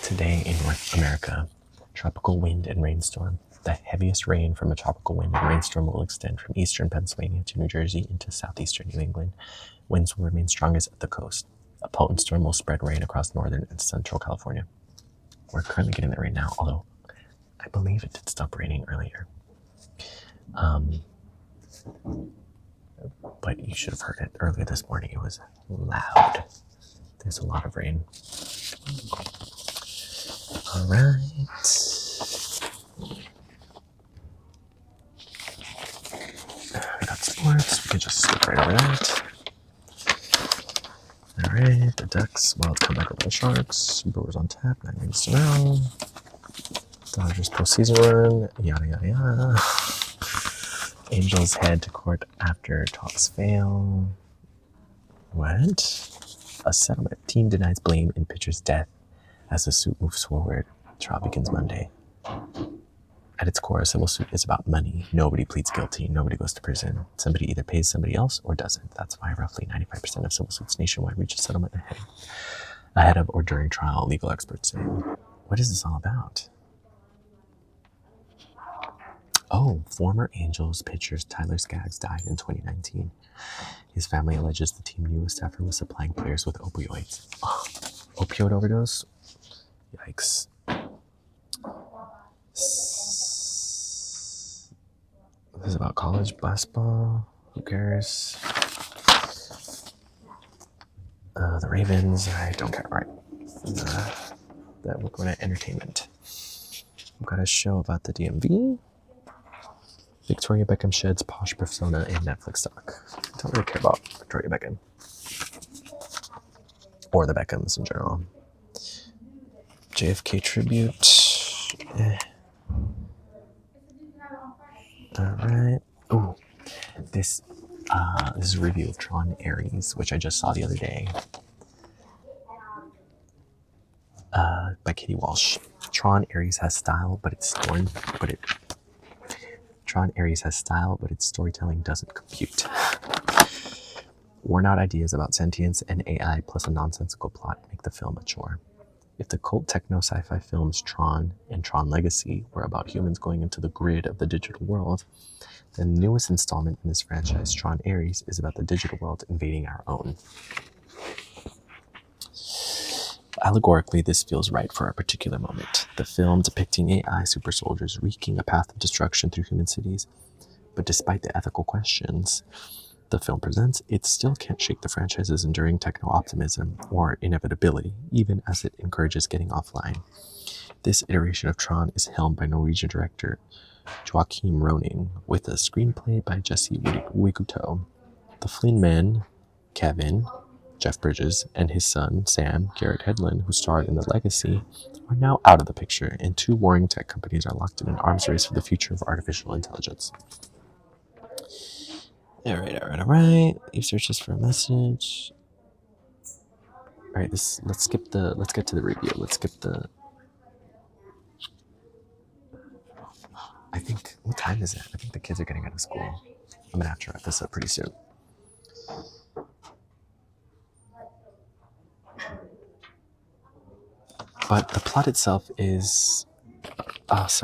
Today in North America, tropical wind and rainstorm. The heaviest rain from a tropical wind and rainstorm will extend from eastern Pennsylvania to New Jersey into southeastern New England. Winds will remain strongest at the coast. A potent storm will spread rain across northern and central California. We're currently getting that right now, although I believe it did stop raining earlier. But you should have heard it earlier this morning. It was loud. There's a lot of rain. All right. We got sports. We can just skip right over that. All right. The Ducks, Wild comeback over the Sharks. Brewers on tap. 9 games to now. Dodgers postseason run. Yada, yada, yada. Angels head to court after talks fail. What? A settlement. Team denies blame in pitcher's death as the suit moves forward. Trial begins Monday. At its core, a civil suit is about money. Nobody pleads guilty. Nobody goes to prison. Somebody either pays somebody else or doesn't. That's why roughly 95% of civil suits nationwide reach a settlement ahead of or during trial, legal experts say. What is this all about? Oh, former Angels pitcher Tyler Skaggs died in 2019. His family alleges the team knew a staffer was supplying players with opioids. Oh, opioid overdose? Yikes. This is about college basketball. Who cares? The Ravens. I don't care. All right. That we're going to entertainment. We've got a show about the DMV. Victoria Beckham sheds posh persona in Netflix doc. I don't really care about Victoria Beckham. Or the Beckhams in general. JFK tribute. Alright. Ooh. This is a review of Tron Ares, which I just saw the other day. By Katie Walsh. Tron Ares has style, but its storytelling doesn't compute. Worn out ideas about sentience and AI plus a nonsensical plot make the film a chore. If the cult techno sci-fi films Tron and Tron Legacy were about humans going into the grid of the digital world, then the newest installment in this franchise, Tron Ares, is about the digital world invading our own. Allegorically, this feels right for a particular moment. The film depicting AI super soldiers wreaking a path of destruction through human cities. But despite the ethical questions the film presents, it still can't shake the franchise's enduring techno-optimism or inevitability, even as it encourages getting offline. This iteration of Tron is helmed by Norwegian director Joachim Roning, with a screenplay by Jesse Wiguto. The Flynn men, Kevin, Jeff Bridges, and his son, Sam, Garrett Hedlund, who starred in The Legacy, are now out of the picture, and two warring tech companies are locked in an arms race for the future of artificial intelligence. All right. You search this for a message. All right, let's get to the review. I think, what time is it? I think the kids are getting out of school. I'm gonna have to wrap this up pretty soon. But the plot itself is,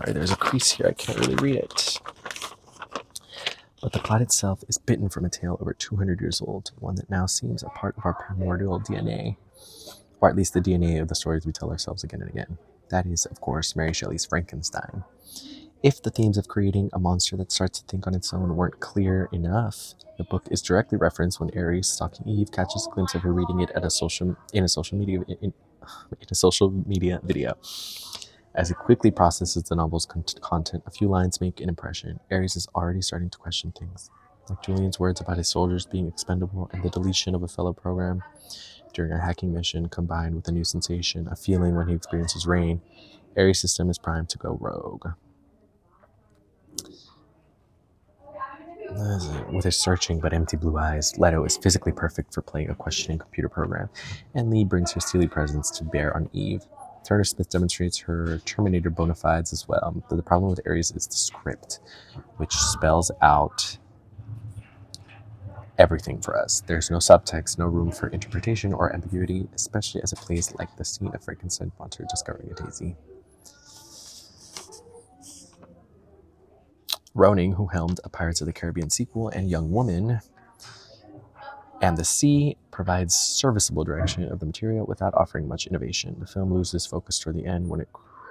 there's a crease here. I can't really read it. But the plot itself is bitten from a tale over 200 years old, one that now seems a part of our primordial DNA, or at least the DNA of the stories we tell ourselves again and again. That is, of course, Mary Shelley's Frankenstein. If the themes of creating a monster that starts to think on its own weren't clear enough, the book is directly referenced when Ares, stalking Eve, catches a glimpse of her reading it in a social media video. As it quickly processes the novel's content, a few lines make an impression. Ares is already starting to question things, like Julian's words about his soldiers being expendable and the deletion of a fellow program during a hacking mission, combined with a new sensation, a feeling when he experiences rain. Ares' system is primed to go rogue. With his searching but empty blue eyes, Leto is physically perfect for playing a questioning computer program, and Lee brings her steely presence to bear on Eve. Turner Smith demonstrates her Terminator bona fides as well, but the problem with Ares is the script, which spells out everything for us. There's no subtext, no room for interpretation or ambiguity, especially as it plays like the scene of Frankenstein's monster discovering a daisy. Roning, who helmed a Pirates of the Caribbean sequel, and Young Woman, And the C provides serviceable direction of the material without offering much innovation. The film loses focus toward the end when it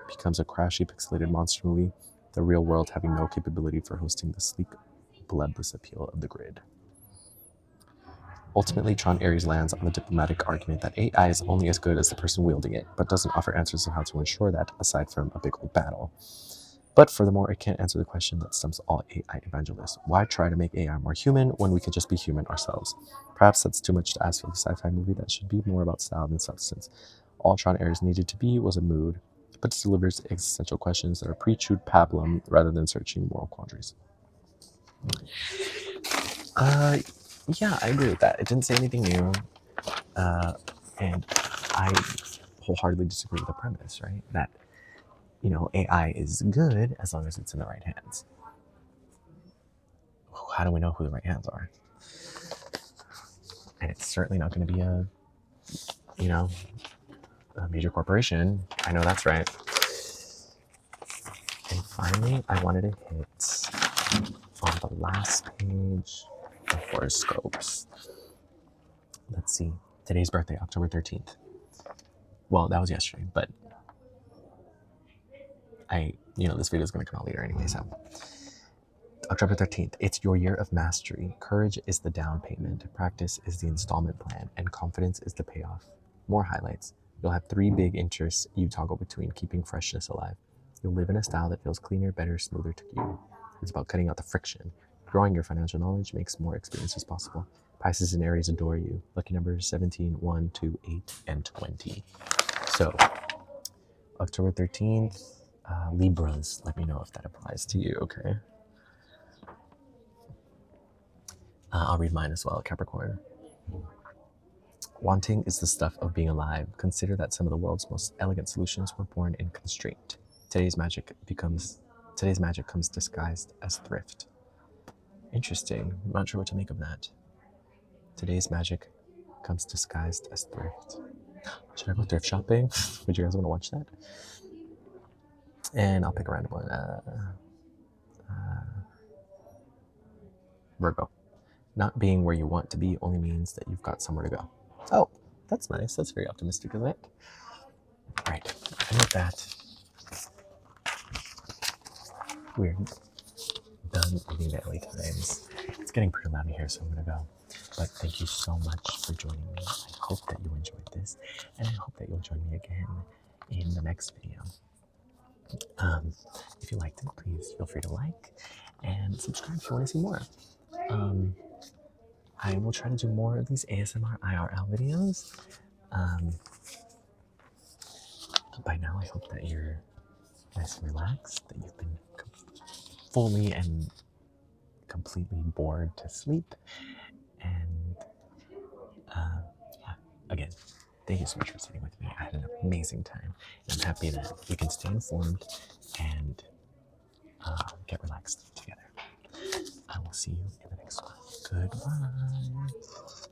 becomes a crashy, pixelated monster movie, the real world having no capability for hosting the sleek, bloodless appeal of the grid. Ultimately, Tron Ares lands on the diplomatic argument that AI is only as good as the person wielding it, but doesn't offer answers on how to ensure that, aside from a big old battle. But furthermore, it can't answer the question that stumps all AI evangelists. Why try to make AI more human when we could just be human ourselves? Perhaps that's too much to ask for a sci-fi movie that should be more about style than substance. All Tron Ares needed to be was a mood, but it delivers existential questions that are pre-chewed pablum rather than searching moral quandaries. Yeah, I agree with that. It didn't say anything new, and I wholeheartedly disagree with the premise, right? That, AI is good as long as it's in the right hands. How do we know who the right hands are? And it's certainly not going to be a major corporation. I know that's right. And finally, I wanted to hit on the last page the horoscopes. Let's see. Today's birthday, October 13th. Well, that was yesterday, but this video is going to come out later anyway, so. October 13th, it's your year of mastery. Courage is the down payment, practice is the installment plan, and confidence is the payoff. More highlights. You'll have 3 big interests you toggle between, keeping freshness alive. You'll live in a style that feels cleaner, better, smoother to you. It's about cutting out the friction. Growing your financial knowledge makes more experiences possible. Pisces and Aries adore you. Lucky numbers 17, 1, 2, 8, and 20. So, October 13th, Libras, let me know if that applies to you, okay? I'll read mine as well, Capricorn. Wanting is the stuff of being alive. Consider that some of the world's most elegant solutions were born in constraint. Today's magic comes disguised as thrift. Interesting. I'm not sure what to make of that. Today's magic comes disguised as thrift. Should I go thrift shopping? Would you guys want to watch that? And I'll pick a random one. Virgo. Not being where you want to be only means that you've got somewhere to go. Oh, that's nice. That's very optimistic, isn't it? All right. And with that, we're done reading the LA Times. It's getting pretty loud in here, so I'm going to go. But thank you so much for joining me. I hope that you enjoyed this, and I hope that you'll join me again in the next video. If you liked it, please feel free to like and subscribe if you want to see more. I will try to do more of these ASMR IRL videos. By now, I hope that you're nice and relaxed, that you've been fully and completely bored to sleep. And again, thank you so much for sitting with me. I had an amazing time. And I'm happy that we can stay informed and get relaxed together. I will see you in the next one. Goodbye.